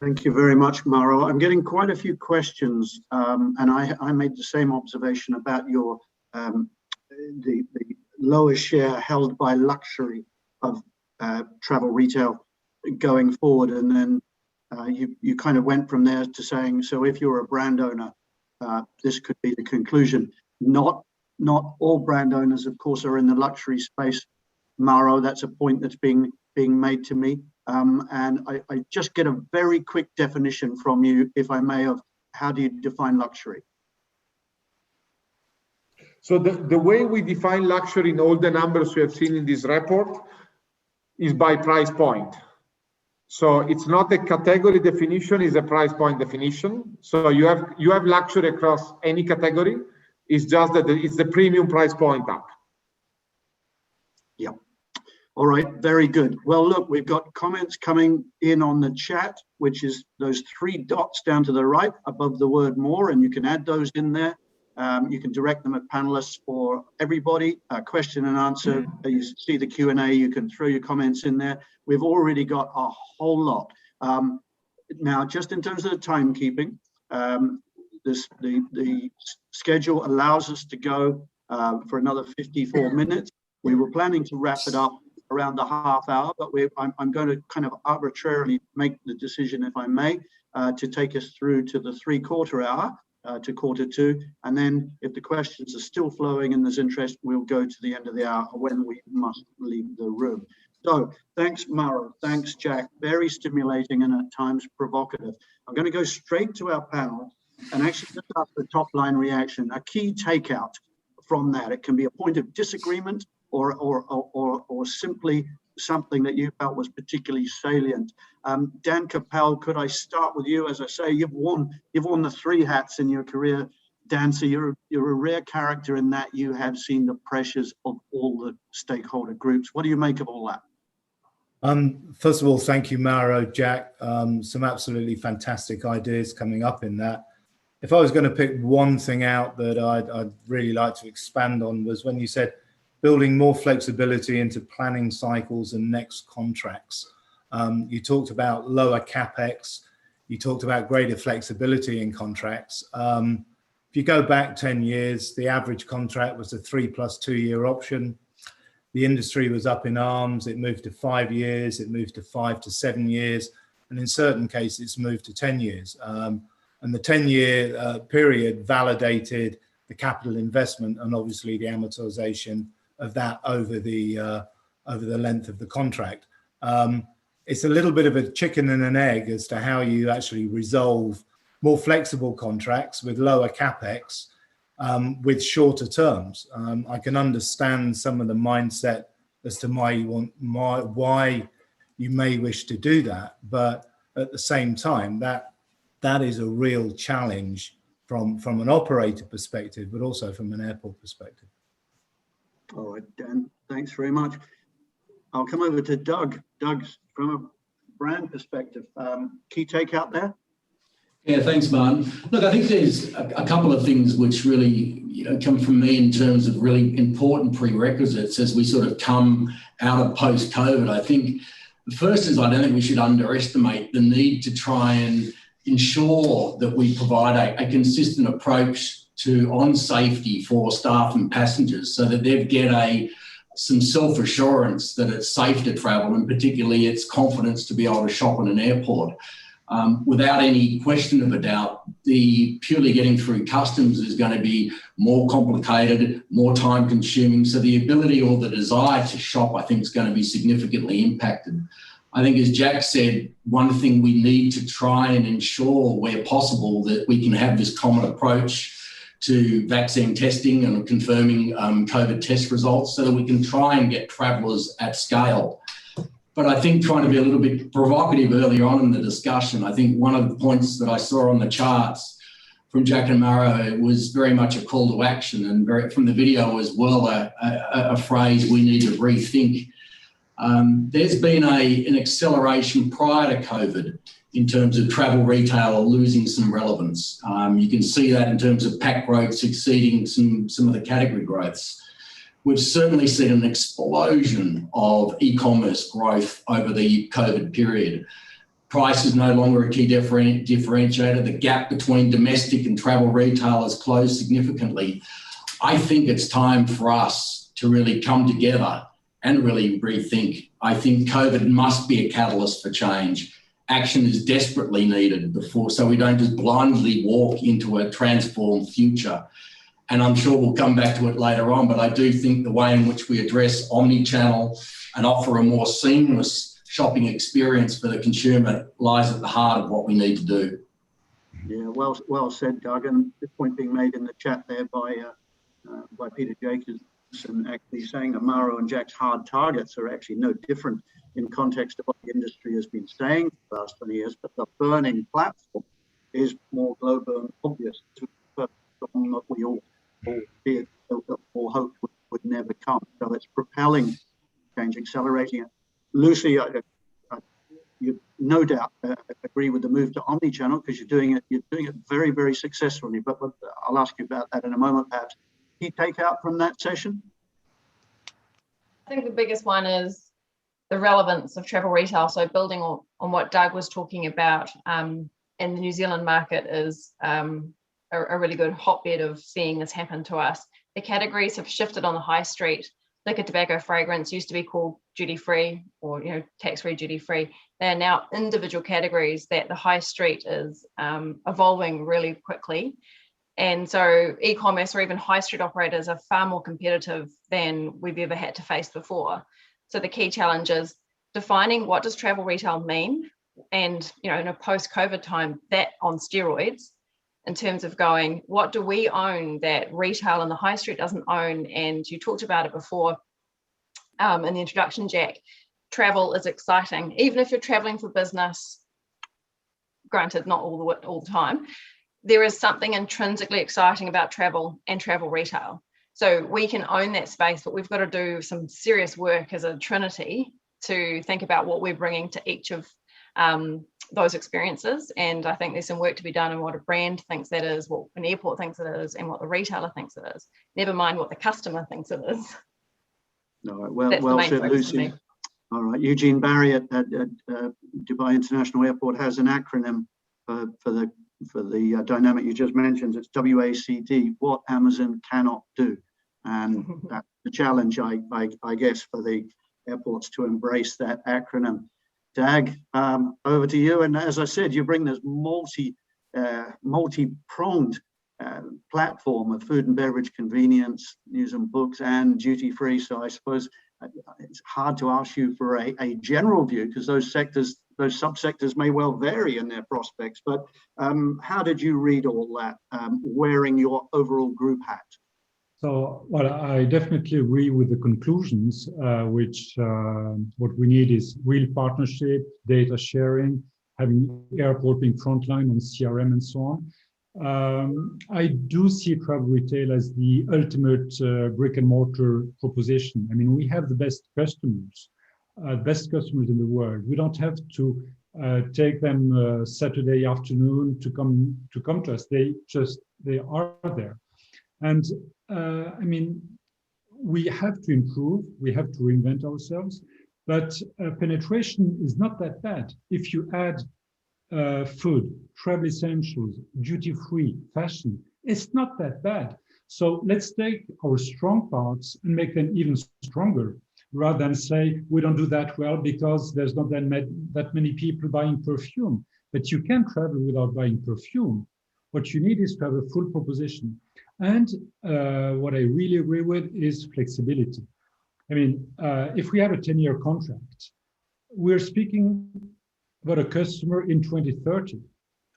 Thank you very much, Mauro. I'm getting quite a few questions, and I made the same observation about your the lower share held by luxury of travel retail going forward, and then you kind of went from there to saying, so if you're a brand owner, this could be the conclusion. Not all brand owners, of course, are in the luxury space, Mauro. That's a point that's being made to me. And I just get a very quick definition from you, if I may, of how do you define luxury? So the way we define luxury in all the numbers we have seen in this report is by price point. So it's not a category definition, it's a price point definition. So you have luxury across any category. It's just that it's the premium price point up. Yeah. All right, very good. Well, look, we've got comments coming in on the chat, which is those 3 dots down to the right above the word more, and you can add those in there. You can direct them at panelists or everybody. Question and answer. You see the Q&A. You can throw your comments in there. We've already got a whole lot. Now, just in terms of the timekeeping, the schedule allows us to go for another 54 minutes. We were planning to wrap it up around the half hour, but I'm going to kind of arbitrarily make the decision, if I may, to take us through to the 3/4 hour. To 1:45, and then if the questions are still flowing and there's interest, we'll go to the end of the hour when we must leave the room. So thanks, Mauro. Thanks, Jack. Very stimulating and at times provocative. I'm going to go straight to our panel and actually just ask the top line reaction, a key takeout from that. It can be a point of disagreement or simply something that you felt was particularly salient. Dan Capel, could I start with you? As I say, you've worn the 3 hats in your career, Dan, so you're a rare character in that you have seen the pressures of all the stakeholder groups. What do you make of all that? First of all, thank you, Mauro, Jack. Some absolutely fantastic ideas coming up in that. If I was going to pick one thing out that I'd really like to expand on was when you said building more flexibility into planning cycles and next contracts. You talked about lower CapEx. You talked about greater flexibility in contracts. If you go back 10 years, the average contract was a 3+2 year option. The industry was up in arms. It moved to 5 years. It moved to 5 to 7 years. And in certain cases, it's moved to 10 years. And the 10-year period validated the capital investment and obviously the amortization of that over the length of the contract. It's a little bit of a chicken and an egg as to how you actually resolve more flexible contracts with lower CapEx with shorter terms. I can understand some of the mindset as to why you may wish to do that, but at the same time, that is a real challenge from an operator perspective, but also from an airport perspective. All right, Dan, thanks very much. I'll come over to Doug. Doug, from a brand perspective, key takeout there? Yeah, thanks, Martin. Look, I think there's a couple of things which really come from me in terms of really important prerequisites as we sort of come out of post-COVID. I think the first is I don't think we should underestimate the need to try and ensure that we provide a consistent approach on safety for staff and passengers so that they get some self-assurance that it's safe to travel, and particularly it's confidence to be able to shop in an airport. Without any question of a doubt, the purely getting through customs is going to be more complicated, more time consuming. So the ability or the desire to shop, I think, is going to be significantly impacted. I think, as Jack said, one thing we need to try and ensure where possible that we can have this common approach to vaccine testing and confirming COVID test results so that we can try and get travellers at scale. But I think trying to be a little bit provocative earlier on in the discussion, I think one of the points that I saw on the charts from Jack and Mauro was very much a call to action, and from the video as well, a phrase we need to rethink. There's been an acceleration prior to COVID in terms of travel retail losing some relevance. You can see that in terms of pack growth exceeding some of the category growths. We've certainly seen an explosion of e-commerce growth over the COVID period. Price is no longer a key differentiator. The gap between domestic and travel retail has closed significantly. I think it's time for us to really come together and really rethink. I think COVID must be a catalyst for change. Action is desperately needed so we don't just blindly walk into a transformed future. And I'm sure we'll come back to it later on, but I do think the way in which we address omni-channel and offer a more seamless shopping experience for the consumer lies at the heart of what we need to do. Yeah, well said, Doug. And the point being made in the chat there by Peter Jacobson, actually saying that Mauro and Jack's hard targets are actually no different in context of what the industry has been saying for the last 20 years, but the burning platform is more global and obvious to something that we all feared or hoped would never come. So it's propelling change, accelerating it. Lucy, you no doubt agree with the move to omni-channel because you're doing it very, very successfully. But I'll ask you about that in a moment, perhaps. Key takeout from that session? I think the biggest one is the relevance of travel retail. So building on what Doug was talking about, in the New Zealand market is a really good hotbed of seeing this happen to us. The categories have shifted on the high street. Liquor, tobacco, fragrance used to be called duty-free or tax-free, duty-free. They are now individual categories that the high street is evolving really quickly. And so e-commerce or even high street operators are far more competitive than we've ever had to face before. So the key challenge is defining what does travel retail mean, and in a post-COVID time, that on steroids, in terms of going, what do we own that retail and the high street doesn't own? And you talked about it before in the introduction, Jack. Travel is exciting, even if you're traveling for business. Granted, not all the time. There is something intrinsically exciting about travel and travel retail. So we can own that space, but we've got to do some serious work as a Trinity to think about what we're bringing to each of those experiences. And I think there's some work to be done in what a brand thinks that is, what an airport thinks it is, and what the retailer thinks it is. Never mind what the customer thinks it is. All right, well said, Lucy. All right, Eugene Barry at Dubai International Airport has an acronym for the dynamic you just mentioned. It's WACD, what Amazon cannot do. And that's the challenge, I guess, for the airports to embrace that acronym. Dag, over to you. And as I said, you bring this multi-pronged platform of food and beverage, convenience, news and books, and duty-free. So I suppose it's hard to ask you for a general view because those subsectors may well vary in their prospects. But how did you read all that, wearing your overall group hat? So, well, I definitely agree with the conclusions, which what we need is real partnership, data sharing, having airport being frontline on CRM and so on. I do see travel retail as the ultimate brick and mortar proposition. I mean, we have the best customers in the world. We don't have to take them Saturday afternoon to come to us. They are there. And I mean, we have to improve, we have to reinvent ourselves, but penetration is not that bad. If you add food, travel essentials, duty-free, fashion, it's not that bad. So let's take our strong parts and make them even stronger, rather than say we don't do that well because there's not that many people buying perfume. But you can travel without buying perfume. What you need is to have a full proposition. And what I really agree with is flexibility. I mean, if we have a 10-year contract, we're speaking about a customer in 2030.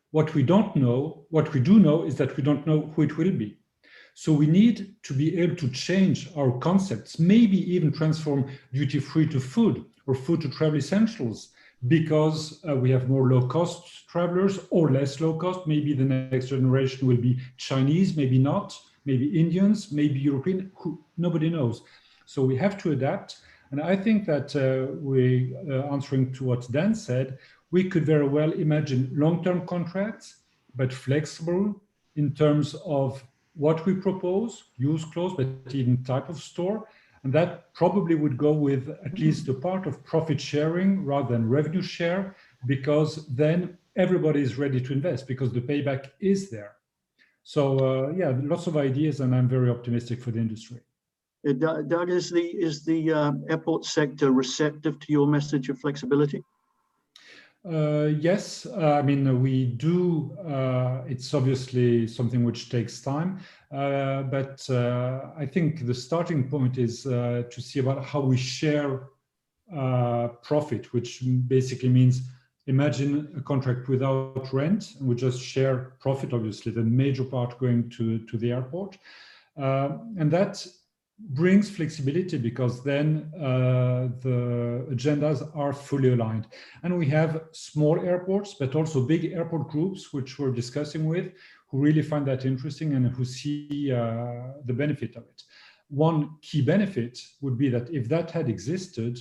What we do know is that we don't know who it will be. So we need to be able to change our concepts, maybe even transform duty-free to food or food to travel essentials, because we have more low-cost travelers or less low-cost. Maybe the next generation will be Chinese, maybe not, maybe Indians, maybe European, nobody knows. So we have to adapt. And I think that answering to what Dan said, we could very well imagine long-term contracts, but flexible in terms of what we propose, use close, but even type of store. And that probably would go with at least a part of profit sharing rather than revenue share, because then everybody is ready to invest because the payback is there. So yeah, lots of ideas, and I'm very optimistic for the industry. Doug, is the airport sector receptive to your message of flexibility? Yes, I mean, we do. It's obviously something which takes time, but I think the starting point is to see about how we share profit, which basically means imagine a contract without rent, and we just share profit, obviously, the major part going to the airport. And that brings flexibility because then the agendas are fully aligned. And we have small airports, but also big airport groups, which we're discussing with, who really find that interesting and who see the benefit of it. One key benefit would be that if that had existed,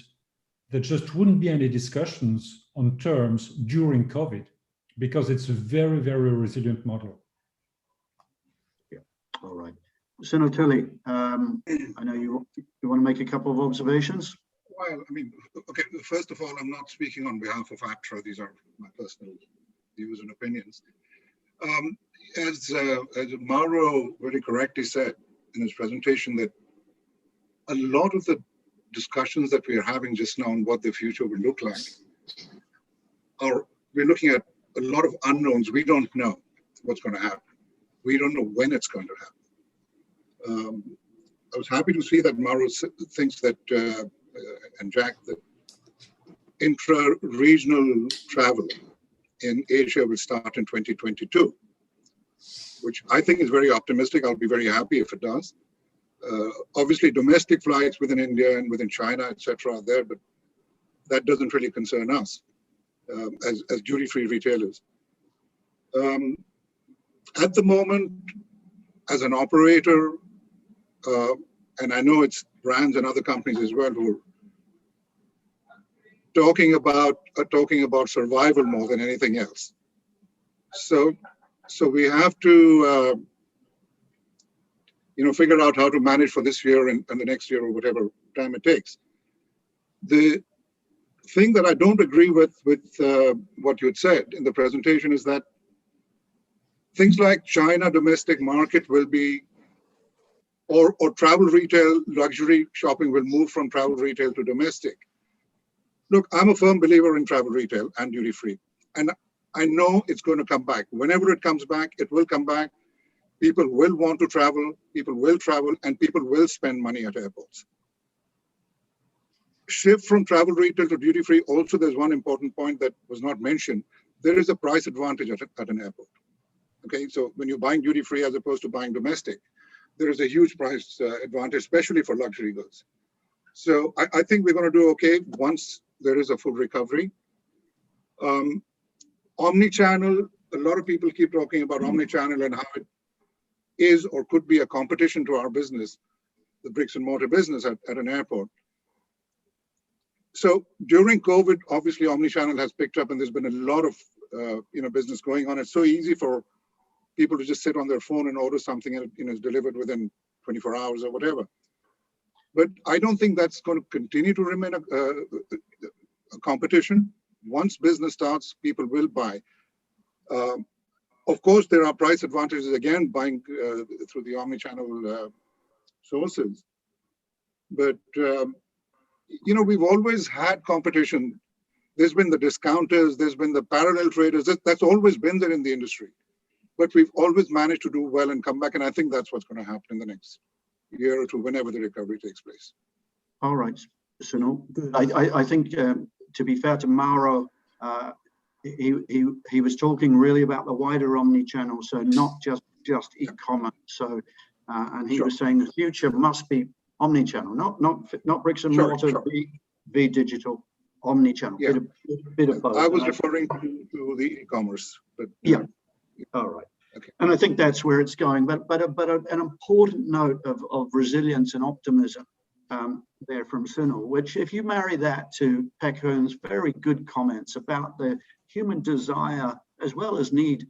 there just wouldn't be any discussions on terms during COVID, because it's a very, very resilient model. Yeah, all right. Senator, I know you want to make a couple of observations. Well, I mean, okay, first of all, I'm not speaking on behalf of APTRA. These are my personal views and opinions. As Mauro very correctly said in his presentation, that a lot of the discussions that we are having just now on what the future will look like we're looking at a lot of unknowns. We don't know what's going to happen. We don't know when it's going to happen. I was happy to see that Mauro thinks that, and Jack, that intra-regional travel in Asia will start in 2022, which I think is very optimistic. I'll be very happy if it does. Obviously, domestic flights within India and within China, etc., are there, but that doesn't really concern us as duty-free retailers. At the moment, as an operator, and I know it's brands and other companies as well who are talking about survival more than anything else. So we have to figure out how to manage for this year and the next year or whatever time it takes. The thing that I don't agree with what you had said in the presentation is that things like China domestic market will be, or travel retail, luxury shopping will move from travel retail to domestic. Look, I'm a firm believer in travel retail and duty free. And I know it's going to come back. Whenever it comes back, it will come back. People will want to travel, people will travel, and people will spend money at airports. Shift from travel retail to duty free, also there's one important point that was not mentioned. There is a price advantage at an airport. Okay, so when you're buying duty free as opposed to buying domestic, there is a huge price advantage, especially for luxury goods. So I think we're going to do okay once there is a full recovery. Omnichannel, a lot of people keep talking about omnichannel and how it is or could be a competition to our business, the bricks and mortar business at an airport. So during COVID, obviously omnichannel has picked up and there's been a lot of business going on. It's so easy for people to just sit on their phone and order something and it's delivered within 24 hours or whatever. But I don't think that's going to continue to remain a competition. Once business starts, people will buy. Of course, there are price advantages, again, buying through the omnichannel sources. But, we've always had competition. There's been the discounters, there's been the parallel traders. That's always been there in the industry. But we've always managed to do well and come back. And I think that's what's going to happen in the next year or two, whenever the recovery takes place. All right, Sunil. I think, to be fair to Mauro, he was talking really about the wider omni-channel, so not just e-commerce. So, and he was saying the future must be omni-channel, not bricks and mortar, be digital, omni-channel. Yeah. Bit of both. I was referring to the e-commerce, but yeah. All right. Okay. And I think that's where it's going. But an important note of resilience and optimism there from Sunil, which if you marry that to Pek Hoon's very good comments about the human desire as well as need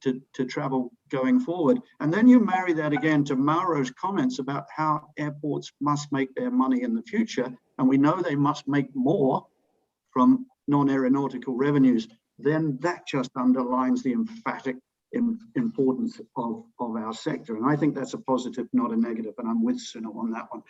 to travel going forward, and then you marry that again to Mauro's comments about how airports must make their money in the future, and we know they must make more from non-aeronautical revenues, then that just underlines the emphatic importance of our sector. And I think that's a positive, not a negative, and I'm with Sunil on that one.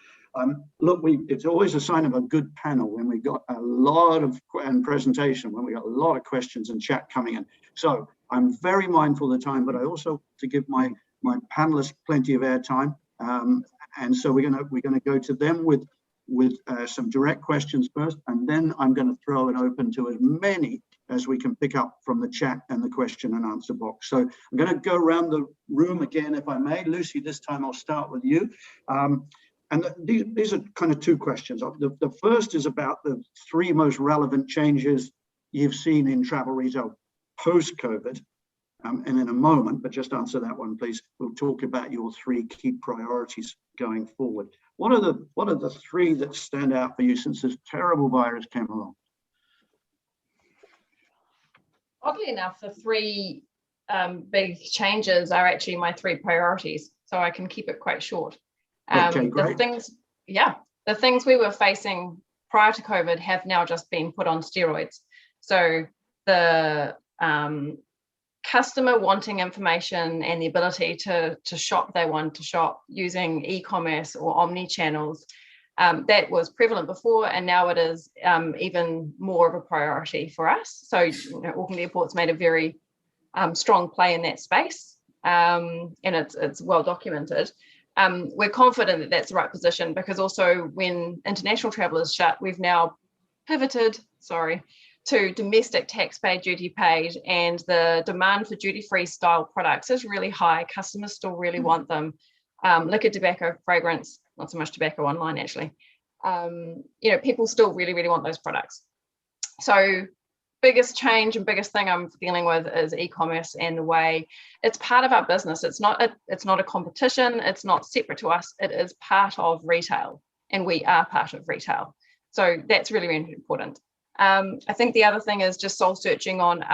Look, it's always a sign of a good panel when we got a lot of presentation, when we got a lot of questions and chat coming in. So I'm very mindful of the time, but I also to give my panelists plenty of airtime. And so we're gonna go to them with with some direct questions first, and then I'm going to throw it open to as many as we can pick up from the chat and the question and answer box. So I'm going to go around the room again, if I may. Lucy, this time I'll start with you. And these are kind of two questions. The first is about the three most relevant changes you've seen in travel retail post-COVID. And in a moment, but just answer that one, please. We'll talk about your three key priorities going forward. What are the three that stand out for you since this terrible virus came along? Oddly enough, the three big changes are actually my three priorities, so I can keep it quite short. Okay, great. The things we were facing prior to COVID have now just been put on steroids. So the customer wanting information and the ability to shop they want to shop using e-commerce or omni-channels, that was prevalent before, and now it is even more of a priority for us. So Auckland Airport's made a very strong play in that space, and it's well documented. We're confident that that's the right position, because also when international travel is shut, we've now pivoted, to domestic tax paid, duty paid, and the demand for duty-free style products is really high. Customers still really want them. Liquor, tobacco, fragrance, not so much tobacco online actually. People still really, really want those products. So biggest change and biggest thing I'm dealing with is e-commerce and the way it's part of our business. It's not a competition. It's not separate to us. It is part of retail, and we are part of retail. So that's really, really important. I think the other thing is just soul searching on,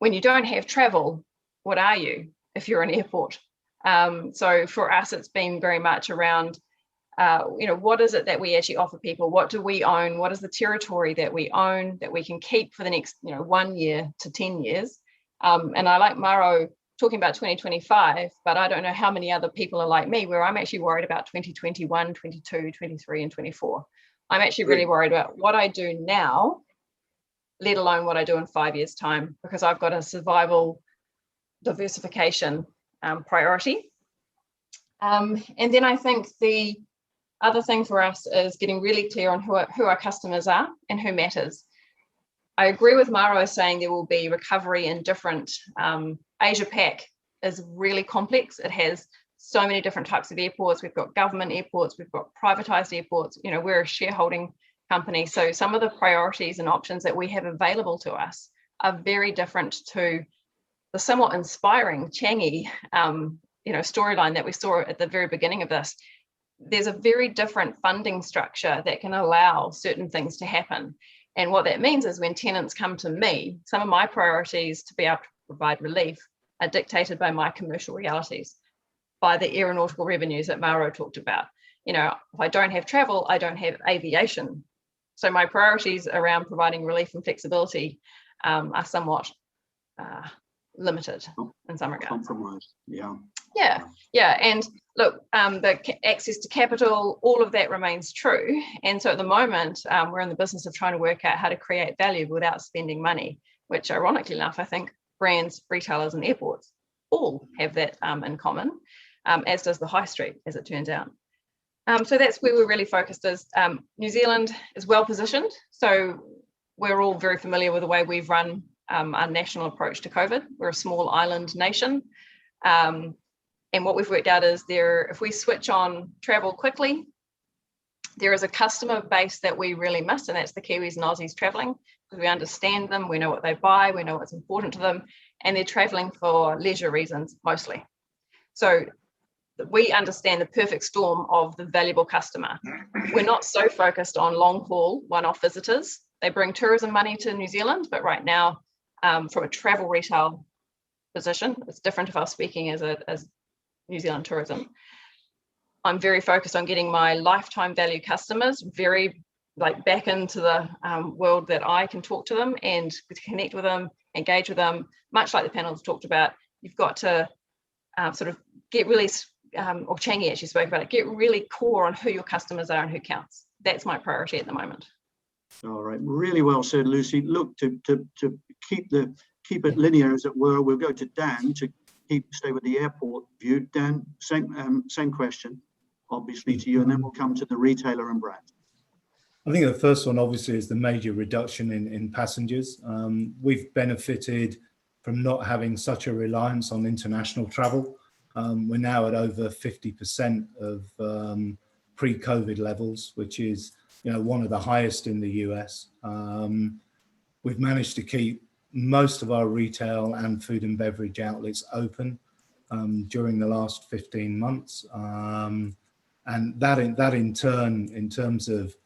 when you don't have travel, what are you if you're an airport? So for us, it's been very much around, what is it that we actually offer people? What do we own? What is the territory that we own that we can keep for the next, 1 year to 10 years? And I like Maro talking about 2025, but I don't know how many other people are like me, where I'm actually worried about 2021, 22, 23, and 24. I'm actually really worried about what I do now, let alone what I do in 5 years' time, because I've got a survival diversification priority. And then I think the other thing for us is getting really clear on who our customers are and who matters. I agree with Maro saying there will be recovery in different, Asia-Pac is really complex. It has so many different types of airports. We've got government airports, we've got privatized airports, we're a shareholding company. So some of the priorities and options that we have available to us are very different to the somewhat inspiring Changi, storyline that we saw at the very beginning of this. There's a very different funding structure that can allow certain things to happen. And what that means is when tenants come to me, some of my priorities to be able to provide relief are dictated by my commercial realities, by the aeronautical revenues that Maro talked about. If I don't have travel, I don't have aviation. So my priorities around providing relief and flexibility are somewhat limited in some regards. Compromised, yeah. Yeah, and look, the access to capital, all of that remains true. And so at the moment, we're in the business of trying to work out how to create value without spending money, which ironically enough, I think brands, retailers, and airports all have that in common. As does the high street, as it turns out. So that's where we're really focused. New Zealand is well positioned. So we're all very familiar with the way we've run our national approach to COVID. We're a small island nation. And what we've worked out is if we switch on travel quickly, there is a customer base that we really miss, and that's the Kiwis and Aussies traveling, because we understand them, we know what they buy, we know what's important to them, and they're traveling for leisure reasons mostly. So we understand the perfect storm of the valuable customer. We're not so focused on long haul one-off visitors. They bring tourism money to New Zealand, but right now, from a travel retail position, it's different if I was speaking as New Zealand tourism. I'm very focused on getting my lifetime value customers back into the world that I can talk to them and connect with them, engage with them, much like the panels talked about. You've got to sort of get really, or Changi actually spoke about it, get really core on who your customers are and who counts. That's my priority at the moment. All right, really well said, Lucy. Look, to keep it linear, as it were, we'll go to Dan to stay with the airport view. Dan, same question. obviously, to you, and then we'll come to the retailer and brand. I think the first one obviously is the major reduction in passengers. We've benefited from not having such a reliance on international travel. We're now at over 50% of pre-COVID levels, which is, you know, one of the highest in the US. We've managed to keep most of our retail and food and beverage outlets open during the last 15 months. And that in turn, in terms of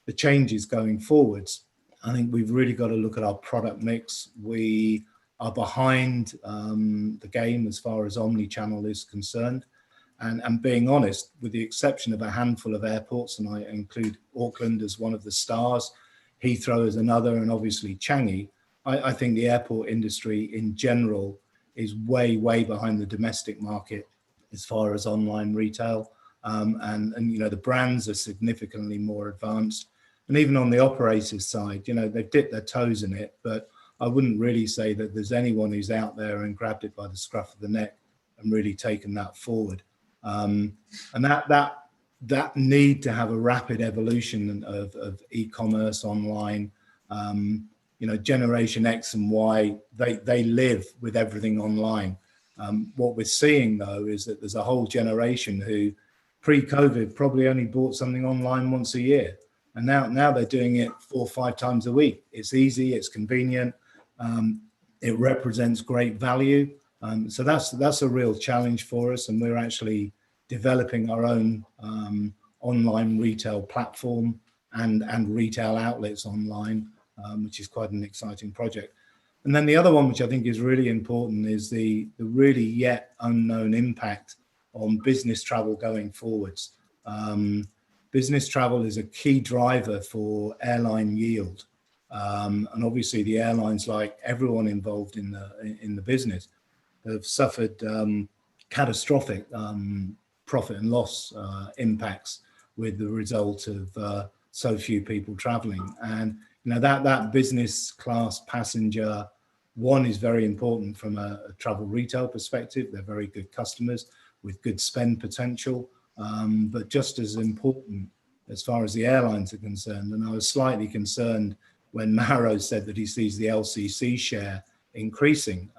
the changes going forwards, I think we've really got to look at our product mix. We are behind the game as far as omni-channel is concerned. And being honest, with the exception of a handful of airports, and I include Auckland as one of the stars, Heathrow as another, and obviously Changi, I think the airport industry in general is way, way behind the domestic market as far as online retail. And you know, the brands are significantly more advanced. And even on the operators side, you know, they've dipped their toes in it, but I wouldn't really say that there's anyone who's out there and grabbed it by the scruff of the neck and really taken that forward. And that need to have a rapid evolution of e-commerce online, you know, Generation X and Y, they live with everything online. What we're seeing though is that there's a whole generation who pre-COVID probably only bought something online once a year. And now they're doing it 4 or 5 times a week. It's easy, it's convenient, it represents great value. So that's a real challenge for us. And we're actually developing our own online retail platform and retail outlets online, which is quite an exciting project. And then the other one, which I think is really important, is the really yet unknown impact on business travel going forwards. Business travel is a key driver for airline yield. And obviously the airlines, like everyone involved in the business, have suffered catastrophic profit and loss impacts with the result of so few people traveling. And you know, that business class passenger one is very important from a travel retail perspective. They're very good customers with good spend potential, but just as important as far as the airlines are concerned. And I was slightly concerned when Mauro said that he sees the LCC share increasing,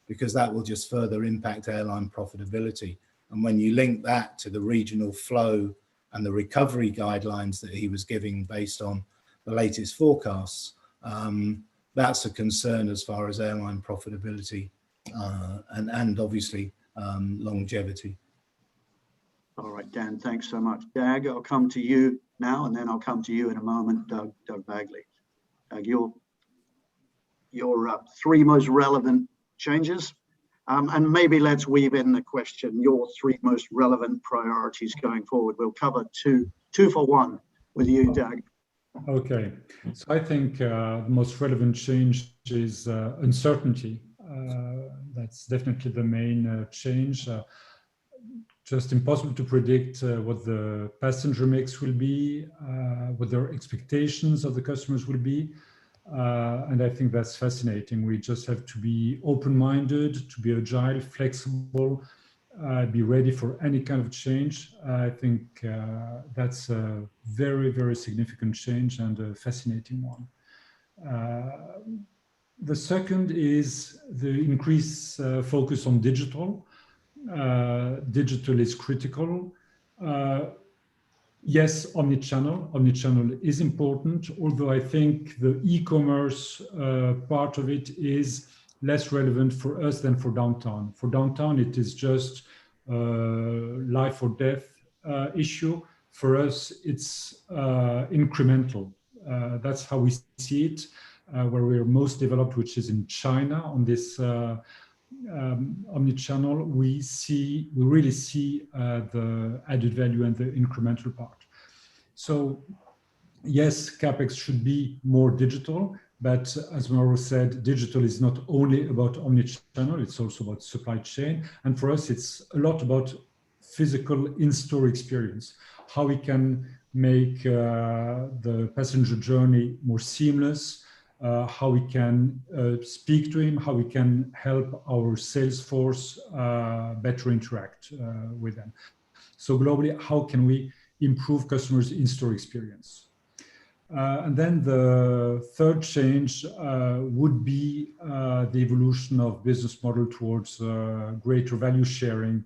because that will just further impact airline profitability. And when you link that to the regional flow and the recovery guidelines that he was giving based on the latest forecasts, that's a concern as far as airline profitability and obviously longevity. All right, Dan, thanks so much. Dag, I'll come to you now, and then I'll come to you in a moment, Doug Bagley. Doug, your 3 most relevant changes, and maybe let's weave in the question, your 3 most relevant priorities going forward. We'll cover two for one with you, Doug. Okay, so I think the most relevant change is uncertainty. That's definitely the main change. Just impossible to predict what the passenger mix will be, what their expectations of the customers will be. And I think that's fascinating. We just have to be open-minded, to be agile, flexible, be ready for any kind of change. I think that's a very, very significant change and a fascinating one. The second is the increased focus on digital. Digital is critical. Yes, omnichannel. Omnichannel is important, although I think the e-commerce part of it is less relevant for us than for downtown. For downtown, it is just life or death issue. For us, it's incremental. That's how we see it, where we're most developed, which is in China on this omnichannel. We really see the added value and the incremental part. So yes, CapEx should be more digital, but as Mauro said, digital is not only about omnichannel, it's also about supply chain. And for us, it's a lot about physical in-store experience, how we can make the passenger journey more seamless, how we can speak to him, how we can help our sales force better interact with them. So globally, how can we improve customers' in-store experience? And then the third change would be the evolution of business model towards greater value sharing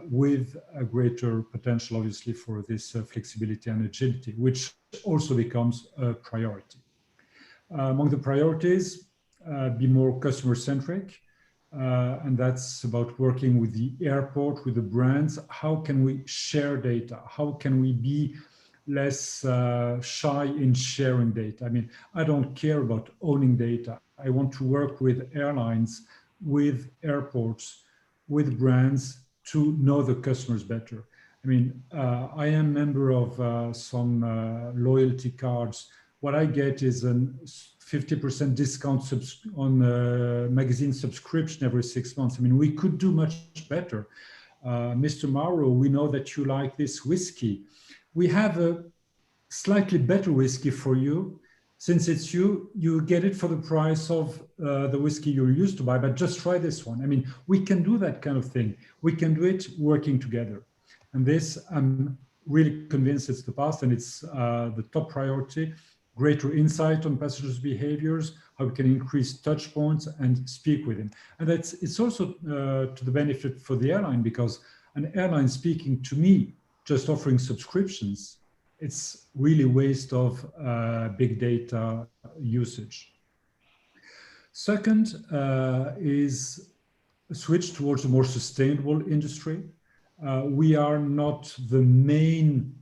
with a greater potential, obviously, for this flexibility and agility, which also becomes a priority. Among the priorities, be more customer-centric, and that's about working with the airport, with the brands. How can we share data? How can we be less shy in sharing data? I mean, I don't care about owning data. I want to work with airlines, with airports, with brands to know the customers better. I mean, I am a member of some loyalty cards. What I get is a 50% discount on magazine subscription every 6 months. I mean, we could do much better. Mr. Mauro, we know that you like this whiskey. We have a slightly better whiskey for you. Since it's you get it for the price of the whiskey you're used to buy, but just try this one. I mean, we can do that kind of thing. We can do it working together. And this, I'm really convinced it's the path, and it's the top priority. Greater insight on passengers' behaviors, how we can increase touch points and speak with him. And it's also to the benefit for the airline, because an airline speaking to me, just offering subscriptions, it's really waste of big data usage. Second is a switch towards a more sustainable industry. We are not the main,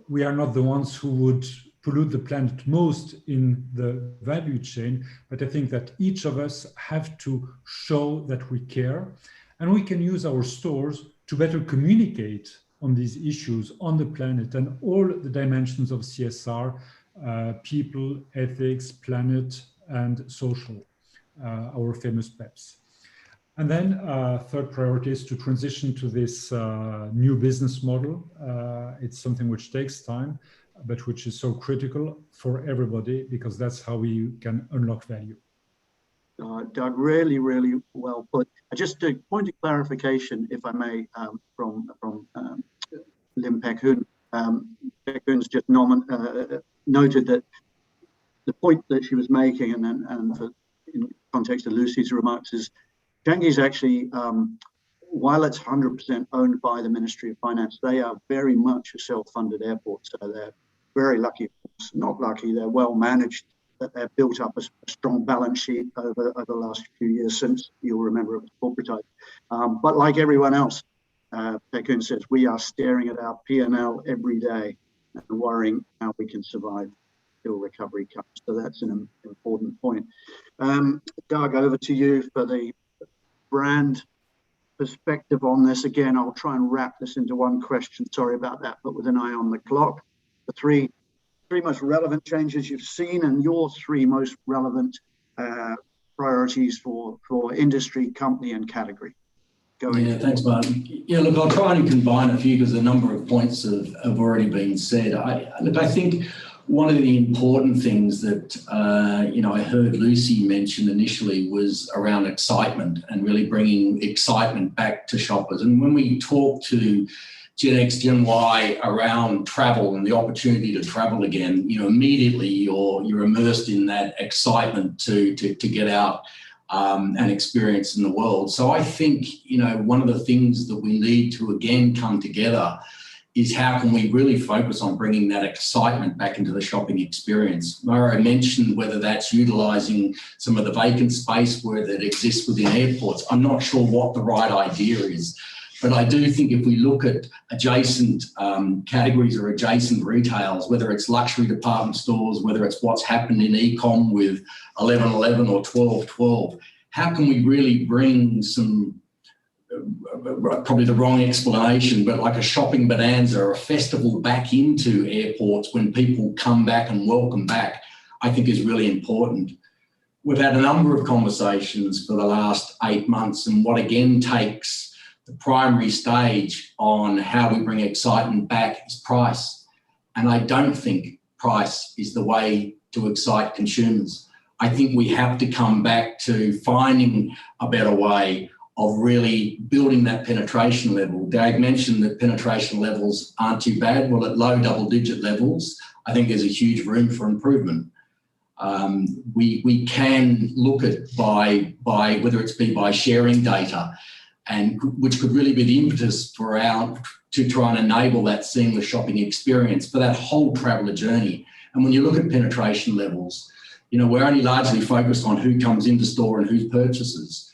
we are not the ones who would pollute the planet most in the value chain, but I think that each of us have to show that we care, and we can use our stores to better communicate on these issues on the planet and all the dimensions of CSR, people, ethics, planet, and social, our famous PEPs. And then third priority is to transition to this new business model. It's something which takes time, but which is so critical for everybody, because that's how we can unlock value. Doug, really, really well put. Just a point of clarification, if I may, from Lim Pek Hoon. Pek Hoon's just noted that the point that she was making, and for, in context of Lucy's remarks, is Changi is actually, while it's 100% owned by the Ministry of Finance, they are very much a self-funded airport. So they're very lucky, not lucky, they're well managed, that they've built up a strong balance sheet over the last few years since, you'll remember, it was corporatized. But like everyone else, Pek Hoon says, we are staring at our P&L every day and worrying how we can survive till recovery comes. So that's an important point. Doug, over to you for the brand perspective on this. Again, I'll try and wrap this into one question. Sorry about that, but with an eye on the clock. The three most relevant changes you've seen, and your three most relevant priorities for industry, company, and category. Yeah, thanks, Martin. Yeah, look, I'll try and combine a few because a number of points have already been said. I think one of the important things that I heard Lucy mention initially was around excitement and really bringing excitement back to shoppers. And when we talk to Gen X, Gen Y around travel and the opportunity to travel again, immediately you're immersed in that excitement to get out and experience in the world. So I think, one of the things that we need to again come together is how can we really focus on bringing that excitement back into the shopping experience. Mauro mentioned whether that's utilising some of the vacant space where that exists within airports. I'm not sure what the right idea is, but I do think if we look at adjacent categories or adjacent retails, whether it's luxury department stores, whether it's what's happened in e-com with 11.11 or 12.12, how can we really bring some, probably the wrong explanation, but like a shopping bonanza or a festival back into airports when people come back and welcome back, I think is really important. We've had a number of conversations for the last 8 months, and what again takes the primary stage on how we bring excitement back is price. And I don't think price is the way to excite consumers. I think we have to come back to finding a better way of really building that penetration level. Dave mentioned that penetration levels aren't too bad. Well, at low double-digit levels, I think there's a huge room for improvement. We can look at by whether it's by sharing data, and which could really be the impetus to try and enable that seamless shopping experience for that whole traveller journey. And when you look at penetration levels, you know, we're only largely focused on who comes into store and who purchases.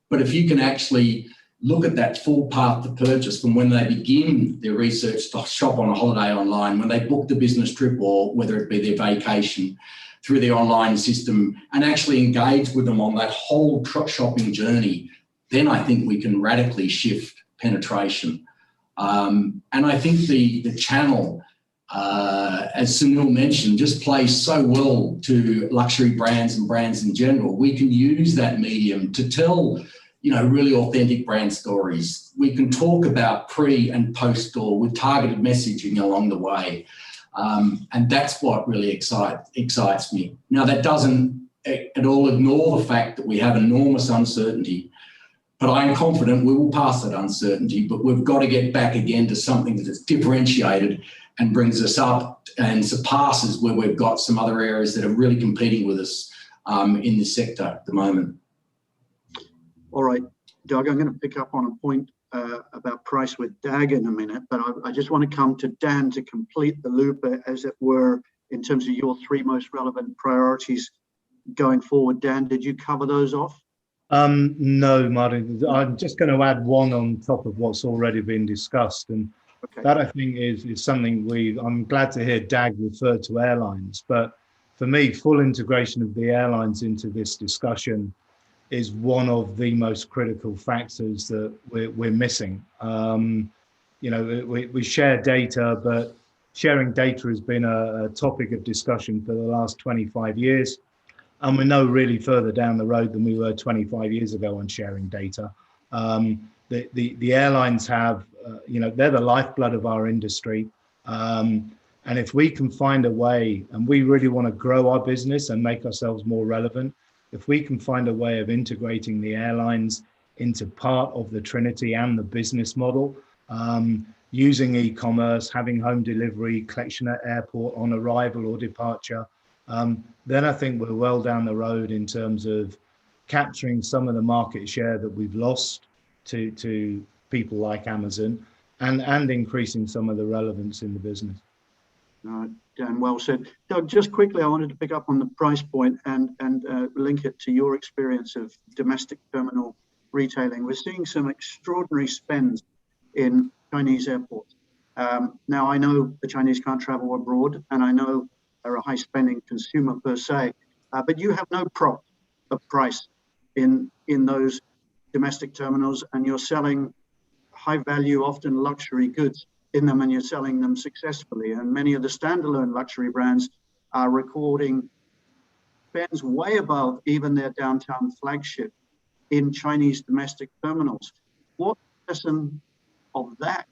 But if you can actually look at that full path to purchase from when they begin their research to shop on a holiday online, when they book the business trip or whether it be their vacation, through their online system, and actually engage with them on that whole shopping journey, then I think we can radically shift penetration. And I think the channel, as Sunil mentioned, just plays so well to luxury brands and brands in general. We can use that medium to tell, you know, really authentic brand stories. We can talk about pre and post store with targeted messaging along the way. And that's what really excites me. Now, that doesn't at all ignore the fact that we have enormous uncertainty, but I'm confident we will pass that uncertainty, but we've got to get back again to something that is differentiated and brings us up and surpasses where we've got some other areas that are really competing with us in this sector at the moment. All right, Doug, I'm going to pick up on a point about price with DAG in a minute, but I just want to come to Dan to complete the loop, as it were, in terms of your three most relevant priorities going forward. Dan, did you cover those off? No, Martin. I'm just going to add one on top of what's already been discussed, and that I think is something I'm glad to hear DAG refer to airlines, but for me, full integration of the airlines into this discussion is one of the most critical factors that we're missing. You know, we share data, but sharing data has been a topic of discussion for the last 25 years. And we're no really further down the road than we were 25 years ago on sharing data. The airlines have, you know, they're the lifeblood of our industry. And if we can find a way, and we really want to grow our business and make ourselves more relevant, if we can find a way of integrating the airlines into part of the Trinity and the business model, using e-commerce, having home delivery, collection at airport on arrival or departure, then I think we're well down the road in terms of capturing some of the market share that we've lost to people like Amazon, and increasing some of the relevance in the business. Dan, well said. Doug, just quickly, I wanted to pick up on the price point and link it to your experience of domestic terminal retailing. We're seeing some extraordinary spends in Chinese airports. Now, I know the Chinese can't travel abroad, and I know they're a high-spending consumer per se, but you have no prop of price in those domestic terminals, and you're selling high-value, often luxury goods in them, and you're selling them successfully. And many of the standalone luxury brands are recording spends way above even their downtown flagship in Chinese domestic terminals. What lesson of that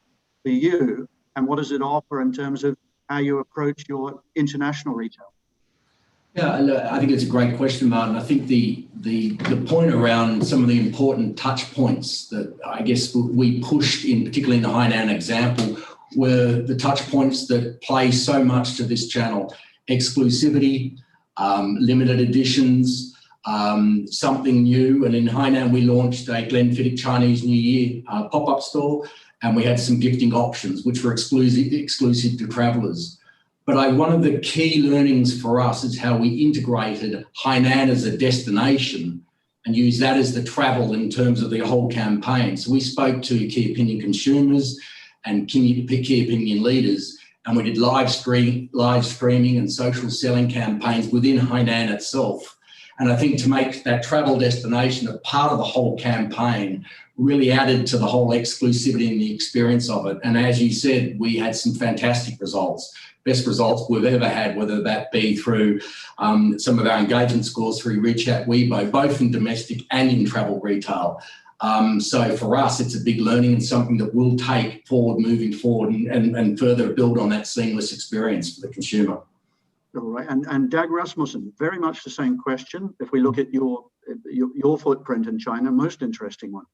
for you, and what does it offer in terms of how you approach your international retail? Yeah, I think it's a great question, Martin. I think the point around some of the important touch points that I guess we pushed in, particularly in the Hainan example, were the touch points that play so much to this channel: exclusivity, limited editions, something new. And in Hainan, we launched a Glenfiddich Chinese New Year pop-up store, and we had some gifting options which were exclusive to travellers. But one of the key learnings for us is how we integrated Hainan as a destination and use that as the travel in terms of the whole campaign. So we spoke to key opinion consumers and key opinion leaders, and we did live streaming and social selling campaigns within Hainan itself. And I think to make that travel destination a part of the whole campaign really added to the whole exclusivity and the experience of it. And as you said, we had some fantastic results. Best results we've ever had, whether that be through some of our engagement scores through WeChat, Weibo, both in domestic and in travel retail. So for us, it's a big learning and something that we'll take forward moving forward and further build on that seamless experience for the consumer. All right, and Dag Rasmussen, very much the same question. If we look at your footprint in China, most interesting one.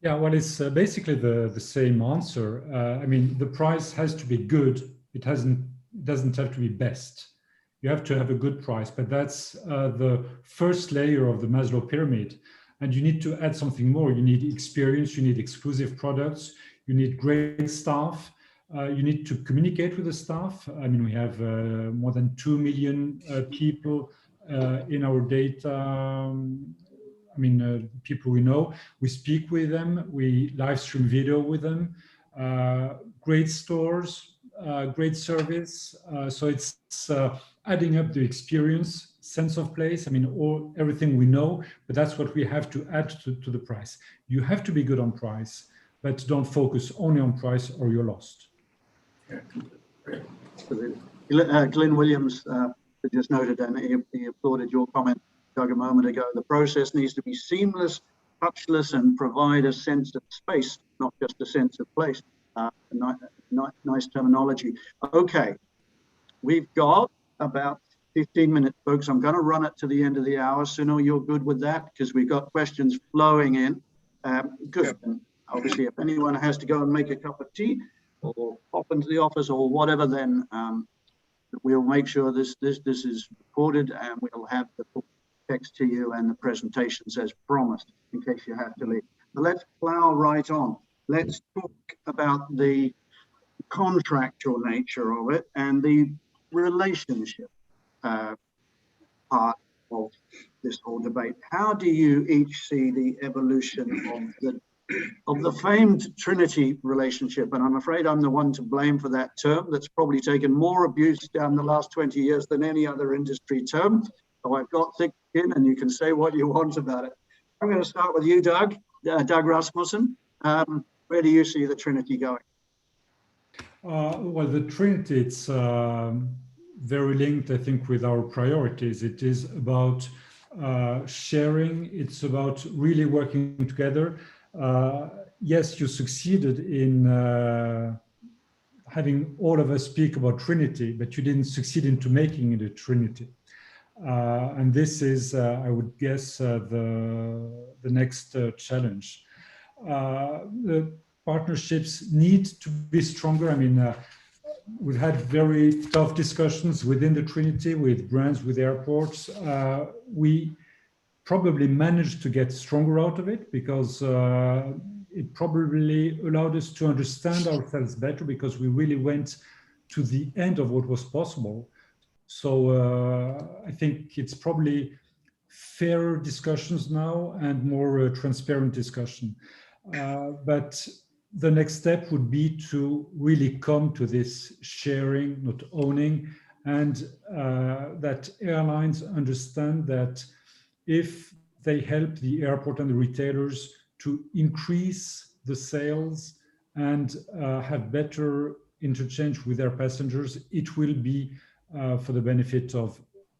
Yeah, well, it's basically the same answer. I mean, the price has to be good. It doesn't have to be best. You have to have a good price, but that's the first layer of the Maslow pyramid. And you need to add something more. You need experience, you need exclusive products, you need great staff, you need to communicate with the staff. I mean, we have more than 2 million people in our data. People we know, we speak with them, we live stream video with them, great stores, great service. So it's adding up the experience, sense of place, I mean, everything we know, but that's what we have to add to the price. You have to be good on price, but don't focus only on price or you're lost. Glenn Williams just noted, and he applauded your comment, Doug, a moment ago. The process needs to be seamless, touchless, and provide a sense of space, not just a sense of place. Nice terminology. Okay, we've got about 15 minutes, folks. I'm going to run it to the end of the hour. Sunil, you're good with that because we've got questions flowing in. Good. And obviously, if anyone has to go and make a cup of tea or pop into the office or whatever, then we'll make sure this is recorded and we'll have the full text to you and the presentations as promised in case you have to leave. But let's plow right on. Let's talk about the contractual nature of it and the relationship part of this whole debate. How do you each see the evolution of the famed Trinity relationship? And I'm afraid I'm the one to blame for that term that's probably taken more abuse down the last 20 years than any other industry term. So I've got thick skin and you can say what you want about it. I'm going to start with you, Doug Rasmussen. Where do you see the Trinity going? Well, the Trinity, it's very linked, I think, with our priorities. It is about sharing. It's about really working together. Yes, you succeeded in having all of us speak about Trinity, but you didn't succeed into making it a Trinity. And this is, I would guess, the next challenge. The partnerships need to be stronger. I mean, we've had very tough discussions within the Trinity with brands, with airports. We probably managed to get stronger out of it because it probably allowed us to understand ourselves better because we really went to the end of what was possible. So I think it's probably fairer discussions now and more transparent discussion. But the next step would be to really come to this sharing, not owning, and that airlines understand that if they help the airport and the retailers to increase the sales and have better interchange with their passengers, it will be for the benefit of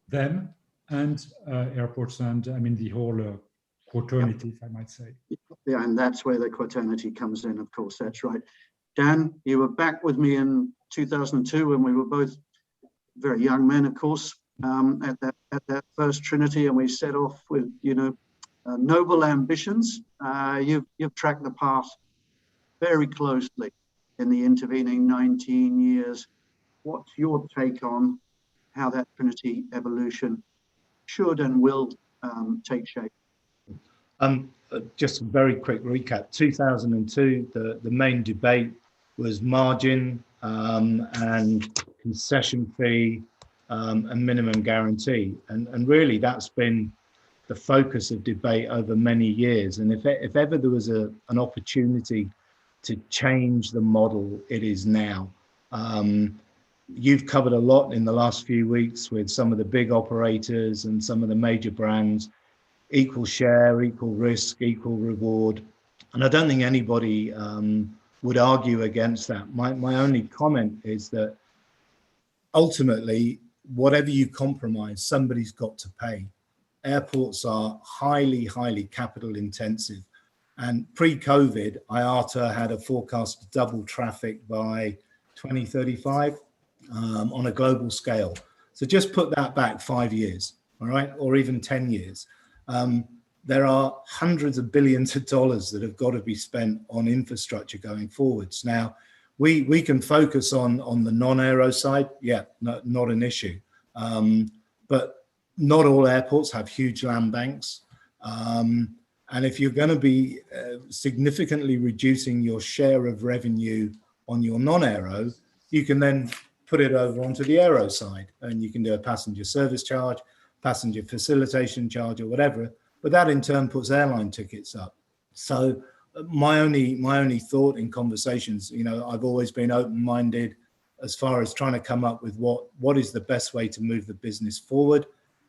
them and airports and, I mean, the whole quaternity, if I might say. Yeah, and that's where the quaternity comes in, of course, that's right. Dan, you were back with me in 2002 when we were both very young men, of course, at that first Trinity, and we set off with, noble ambitions. You've tracked the path very closely in the intervening 19 years. What's your take on how that Trinity evolution should and will take shape? Just a very quick recap. 2002, the main debate was margin and concession fee and minimum guarantee. And really that's been the focus of debate over many years. And if ever there was an opportunity to change the model, it is now. You've covered a lot in the last few weeks with some of the big operators and some of the major brands. Equal share, equal risk, equal reward. And I don't think anybody would argue against that. My only comment is that ultimately, whatever you compromise, somebody's got to pay. Airports are highly, highly capital intensive. And pre-COVID, IATA had a forecast to double traffic by 2035 on a global scale. So just put that back 5 years, all right, or even 10 years. There are hundreds of billions of dollars that have got to be spent on infrastructure going forwards. Now, we can focus on the non-aero side. Yeah, not an issue. But not all airports have huge land banks. And if you're going to be significantly reducing your share of revenue on your non-aero, you can then put it over onto the aero side, and you can do a passenger service charge, passenger facilitation charge, or whatever. But that in turn puts airline tickets up. So my only thought in conversations, you know, I've always been open-minded as far as trying to come up with what is the best way to move the business forward.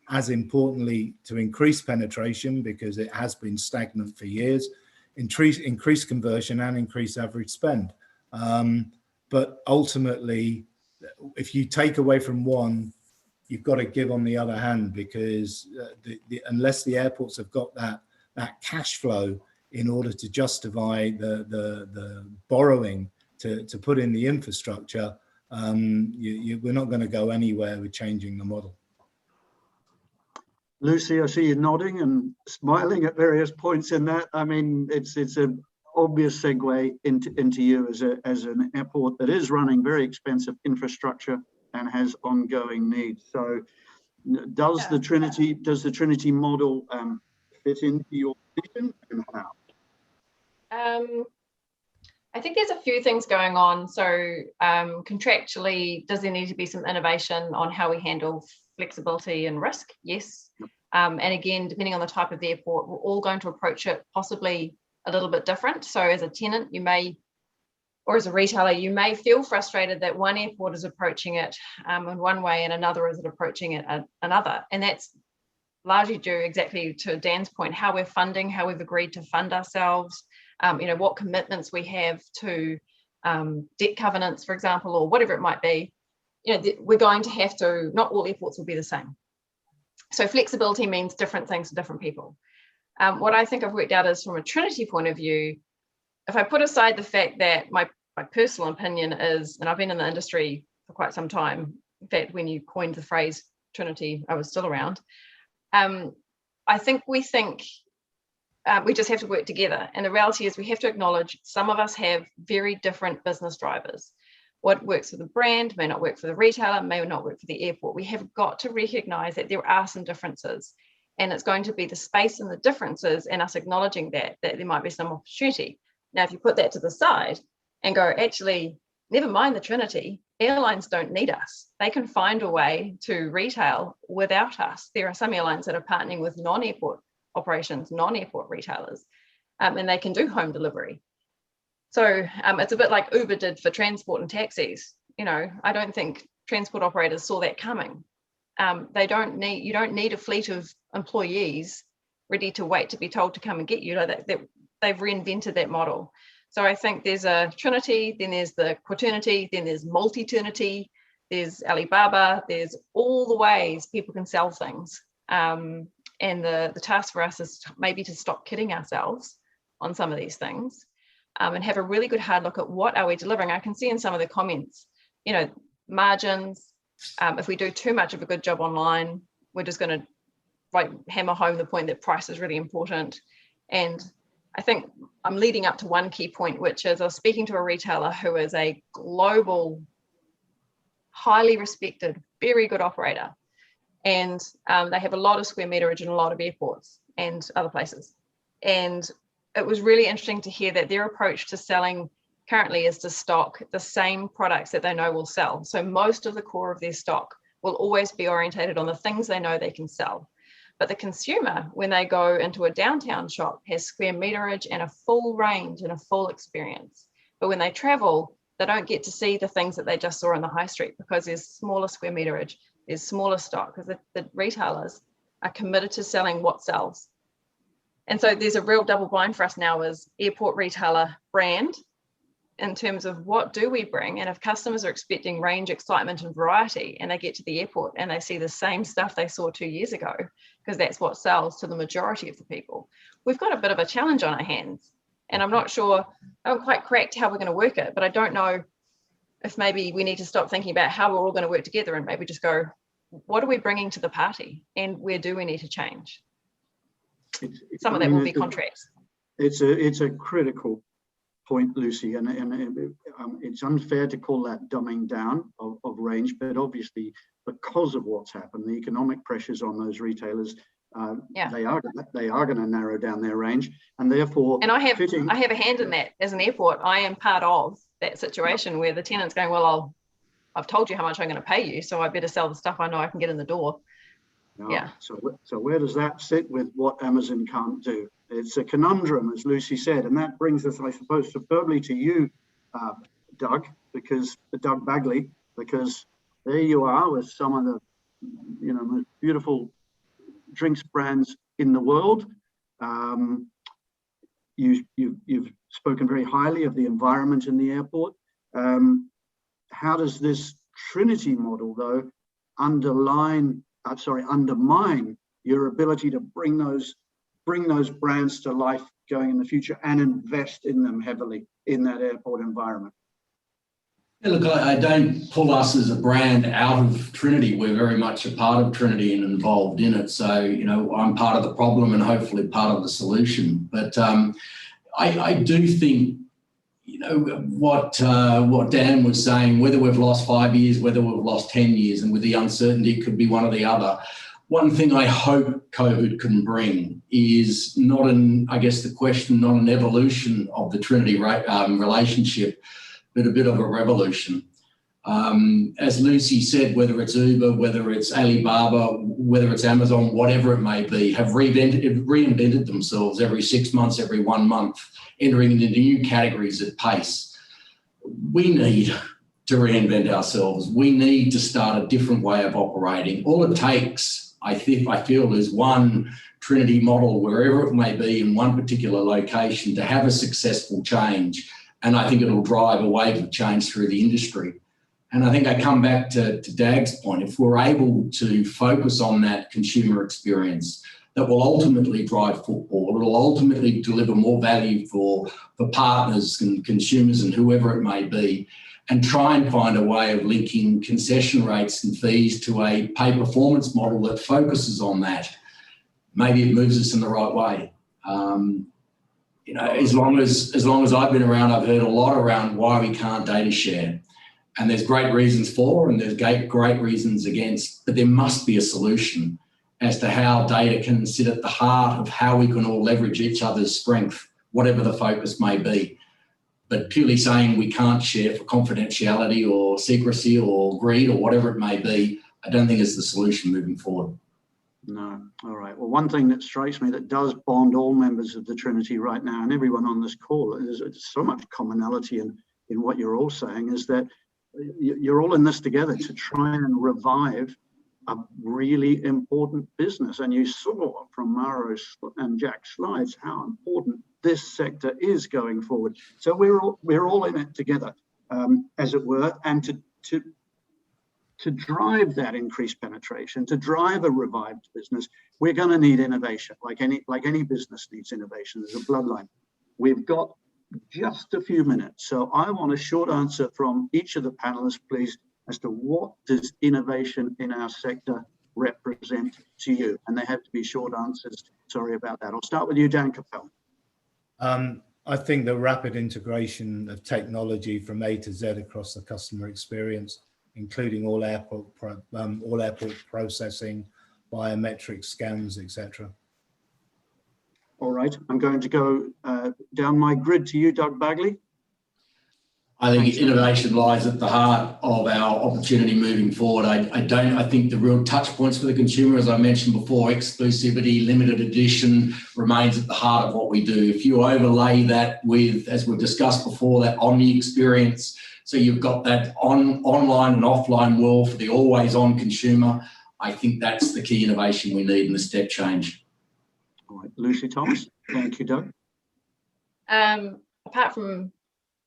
As importantly, to increase penetration, because it has been stagnant for years, increase conversion and increase average spend. But ultimately, if you take away from one, you've got to give on the other hand, because unless the airports have got that cash flow in order to justify the borrowing to put in the infrastructure, we're not going to go anywhere with changing the model. Lucy, I see you nodding and smiling at various points in that. I mean, it's an obvious segue into you as an airport that is running very expensive infrastructure and has ongoing needs. So, does the Trinity model fit into your vision, and how? I think there's a few things going on. So contractually, does there need to be some innovation on how we handle flexibility and risk? Yes. And again, depending on the type of the airport, we're all going to approach it possibly a little bit different. So as a tenant, you may, or as a retailer, you may feel frustrated that one airport is approaching it in one way and another is approaching it another. And that's largely due exactly to Dan's point, how we're funding, how we've agreed to fund ourselves, you know, what commitments we have to debt covenants, for example, or whatever it might be. You know, we're going to have to, not all airports will be the same. So flexibility means different things to different people. What I think I've worked out is, from a Trinity point of view, if I put aside the fact that my personal opinion is, and I've been in the industry for quite some time, in fact, when you coined the phrase Trinity, I was still around. I think we just have to work together. And the reality is we have to acknowledge some of us have very different business drivers. What works for the brand may not work for the retailer, may not work for the airport. We have got to recognize that there are some differences, and it's going to be the space and the differences and us acknowledging that there might be some opportunity. Now, if you put that to the side and go, actually, never mind the Trinity, airlines don't need us. They can find a way to retail without us. There are some airlines that are partnering with non-airport operations, non-airport retailers, and they can do home delivery. So it's a bit like Uber did for transport and taxis. You know, I don't think transport operators saw that coming. You don't need a fleet of employees ready to wait to be told to come and get you. They've reinvented that model. So I think there's a Trinity, then there's the Quaternity, then there's multi-ternity, there's Alibaba, there's all the ways people can sell things. And the task for us is maybe to stop kidding ourselves on some of these things, and have a really good hard look at what are we delivering. I can see in some of the comments, you know, margins. If we do too much of a good job online, we're just going to hammer home the point that price is really important. And I think I'm leading up to one key point, which is I was speaking to a retailer who is a global, highly respected, very good operator. And they have a lot of square meterage in a lot of airports and other places. And it was really interesting to hear that their approach to selling currently is to stock the same products that they know will sell. So most of the core of their stock will always be orientated on the things they know they can sell. But the consumer, when they go into a downtown shop, has square meterage and a full range and a full experience. But when they travel, they don't get to see the things that they just saw in the high street because there's smaller square meterage, there's smaller stock, because the retailers are committed to selling what sells. And so there's a real double bind for us now as airport retailer brand in terms of what do we bring. And if customers are expecting range, excitement and variety, and they get to the airport and they see the same stuff they saw 2 years ago, because that's what sells to the majority of the people, we've got a bit of a challenge on our hands. And I'm not sure, I haven't quite cracked how we're going to work it, but I don't know if maybe we need to stop thinking about how we're all going to work together and maybe just go, what are we bringing to the party, and where do we need to change? Some of I that mean, will be contracts. It's a critical point, Lucy, and it's unfair to call that dumbing down of range, but obviously because of what's happened, the economic pressures on those retailers, they are going to narrow down their range, and therefore. And I have a hand in that as an airport. I am part of that situation where the tenant's going, well, I've told you how much I'm going to pay you, so I better sell the stuff I know I can get in the door. Yeah. So where does that sit with what Amazon can't do? It's a conundrum, as Lucy said, and that brings us, I suppose, superbly to you, Doug Bagley, because there you are with some of the, most beautiful drinks brands in the world. You've spoken very highly of the environment in the airport. How does this Trinity model, though, undermine your ability to bring those brands to life going in the future and invest in them heavily in that airport environment? Yeah, look, I don't pull us as a brand out of Trinity. We're very much a part of Trinity and involved in it. So, I'm part of the problem and hopefully part of the solution. But I do think, what Dan was saying, whether we've lost 5 years, whether we've lost 10 years, and with the uncertainty, it could be one or the other. One thing I hope COVID can bring is not an evolution of the Trinity relationship, but a bit of a revolution. As Lucy said, whether it's Uber, whether it's Alibaba, whether it's Amazon, whatever it may be, have reinvented themselves every 6 months, every 1 month, entering into new categories at pace. We need to reinvent ourselves. We need to start a different way of operating. All it takes, I feel, is one Trinity model, wherever it may be in one particular location, to have a successful change. And I think it'll drive a wave of change through the industry. And I think I come back to Dag's point. If we're able to focus on that consumer experience, that will ultimately drive footfall. It'll ultimately deliver more value for partners and consumers and whoever it may be, and try and find a way of linking concession rates and fees to a pay performance model that focuses on that. Maybe it moves us in the right way. As long as I've been around, I've heard a lot around why we can't data share. And there's great reasons for, and there's great reasons against, but there must be a solution as to how data can sit at the heart of how we can all leverage each other's strength, whatever the focus may be. But purely saying we can't share for confidentiality or secrecy or greed or whatever it may be, I don't think is the solution moving forward. No. All right. Well, one thing that strikes me that does bond all members of the Trinity right now, and everyone on this call, is so much commonality in what you're all saying, is that you're all in this together to try and revive a really important business. And you saw from Mauro's and Jack's slides how important this sector is going forward. So we're all in it together, as it were, and to drive that increased penetration, to drive a revived business, we're going to need innovation. Like any business needs innovation. There's a bloodline. We've got just a few minutes, so I want a short answer from each of the panelists, please, as to what does innovation in our sector represent to you? And they have to be short answers. Sorry about that. I'll start with you, Dan Capel. I think the rapid integration of technology from A to Z across the customer experience, including all airport processing, biometric scans, etc. All right, I'm going to go down my grid to you, Doug Bagley. I think innovation lies at the heart of our opportunity moving forward. I think the real touch points for the consumer, as I mentioned before, exclusivity, limited edition, remains at the heart of what we do. If you overlay that with, as we've discussed before, that omni experience, so you've got that online and offline world for the always-on consumer, I think that's the key innovation we need in the step change. All right, Lucy Thomas. Thank you, Doug. Apart from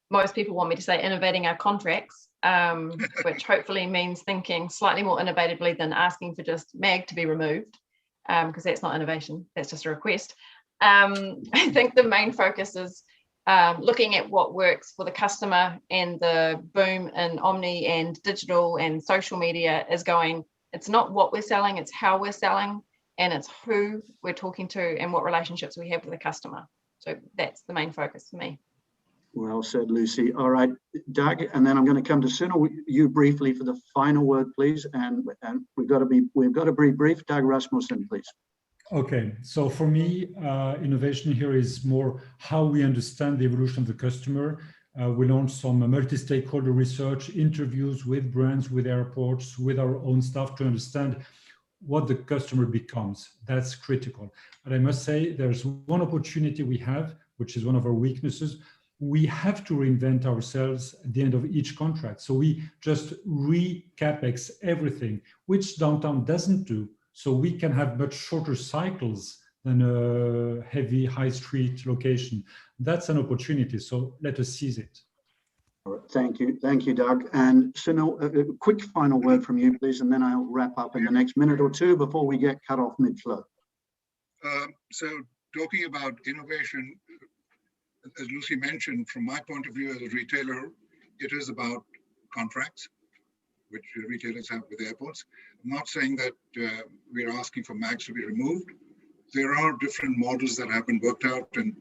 most people want me to say innovating our contracts, which hopefully means thinking slightly more innovatively than asking for just MAG to be removed, because that's not innovation, that's just a request. I think the main focus is looking at what works for the customer, and the boom in omni and digital and social media is going It's not what we're selling, it's how we're selling, and it's who we're talking to and what relationships we have with the customer. So that's the main focus for me. Well said, Lucy. All right, Doug, and then I'm going to come to Sunil. You briefly for the final word, please. And we've got to be brief. Doug Rasmussen, please. Okay, so for me, innovation here is more how we understand the evolution of the customer. We launched some multi-stakeholder research, interviews with brands, with airports, with our own staff to understand what the customer becomes. That's critical. And I must say, there's one opportunity we have, which is one of our weaknesses. We have to reinvent ourselves at the end of each contract. So we just re-capex everything, which downtown doesn't do. So we can have much shorter cycles than a heavy high street location. That's an opportunity. So let us seize it. All right, thank you, Doug. And Sunil, a quick final word from you, please, and then I'll wrap up in the next minute or two before we get cut off mid-flow. So talking about innovation, as Lucy mentioned, from my point of view as a retailer, it is about contracts, which retailers have with airports. I'm not saying that we're asking for MAGs to be removed. There are different models that have been worked out, and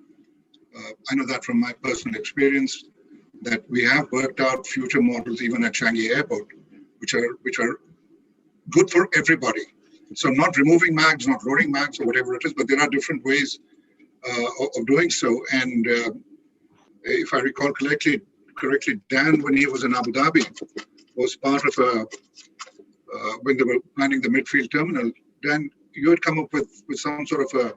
I know that from my personal experience, that we have worked out future models even at Changi Airport, which are good for everybody. So I'm not removing MAGs, not loading MAGs or whatever it is, but there are different ways of doing so. And if I recall correctly, Dan, when he was in Abu Dhabi, was part of when they were planning the midfield terminal. Dan, you had come up with some sort of a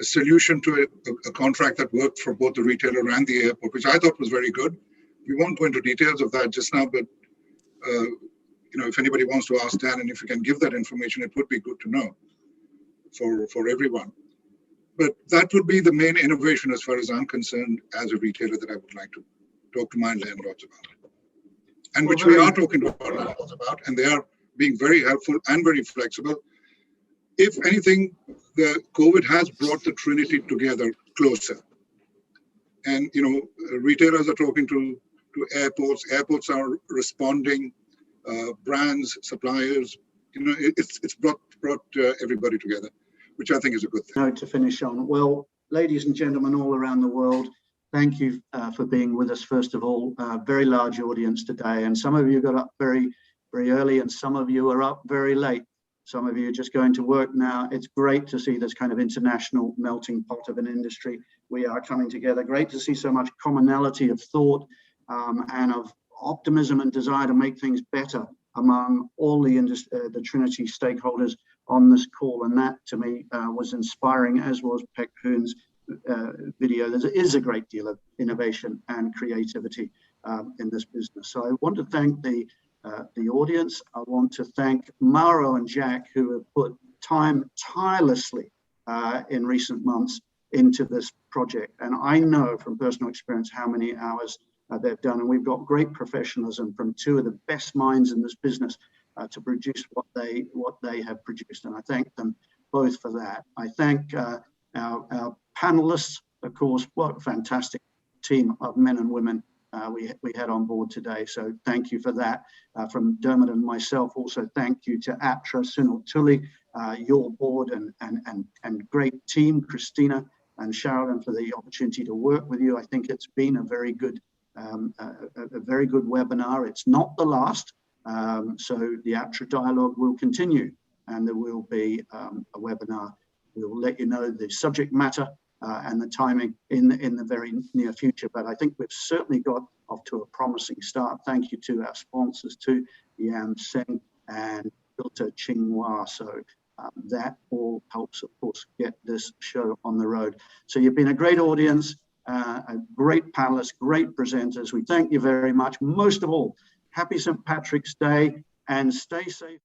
solution to a contract that worked for both the retailer and the airport, which I thought was very good. We won't go into details of that just now, but if anybody wants to ask Dan, and if you can give that information, it would be good to know for everyone. But that would be the main innovation as far as I'm concerned as a retailer that I would like to talk to my landlords about. And which we are talking to our landlords about, and they are being very helpful and very flexible. If anything, the COVID has brought the Trinity together closer. And, retailers are talking to airports are responding, brands, suppliers, it's brought everybody together, which I think is a good thing. Note to finish on. Well, ladies and gentlemen all around the world, thank you for being with us. First of all, very large audience today, and some of you got up very, very early, and some of you are up very late. Some of you are just going to work now. It's great to see this kind of international melting pot of an industry. We are coming together. Great to see so much commonality of thought and of optimism and desire to make things better among all the Trinity stakeholders on this call. And that, to me, was inspiring, as was Pek Hoon's video. There is a great deal of innovation and creativity in this business. So I want to thank the audience. I want to thank Mauro and Jack, who have put time tirelessly in recent months into this project. And I know from personal experience how many hours they've done. And we've got great professionalism from two of the best minds in this business to produce what they have produced. And I thank them both for that. I thank our panelists, of course. What a fantastic team of men and women we had on board today. So thank you for that. From Dermot and myself, also thank you to APTRA, Sunil Tully, your board and great team, Christina and Sharon, for the opportunity to work with you. I think it's been a very good webinar. It's not the last. So the APTRA dialogue will continue, and there will be a webinar. We'll let you know the subject matter and the timing in the very near future. But I think we've certainly got off to a promising start. Thank you to our sponsors too, Yam Singh and Filter Chinghua. So that all helps, of course, get this show on the road. So you've been a great audience, a great panelists, great presenters. We thank you very much. Most of all, happy St. Patrick's Day and stay safe.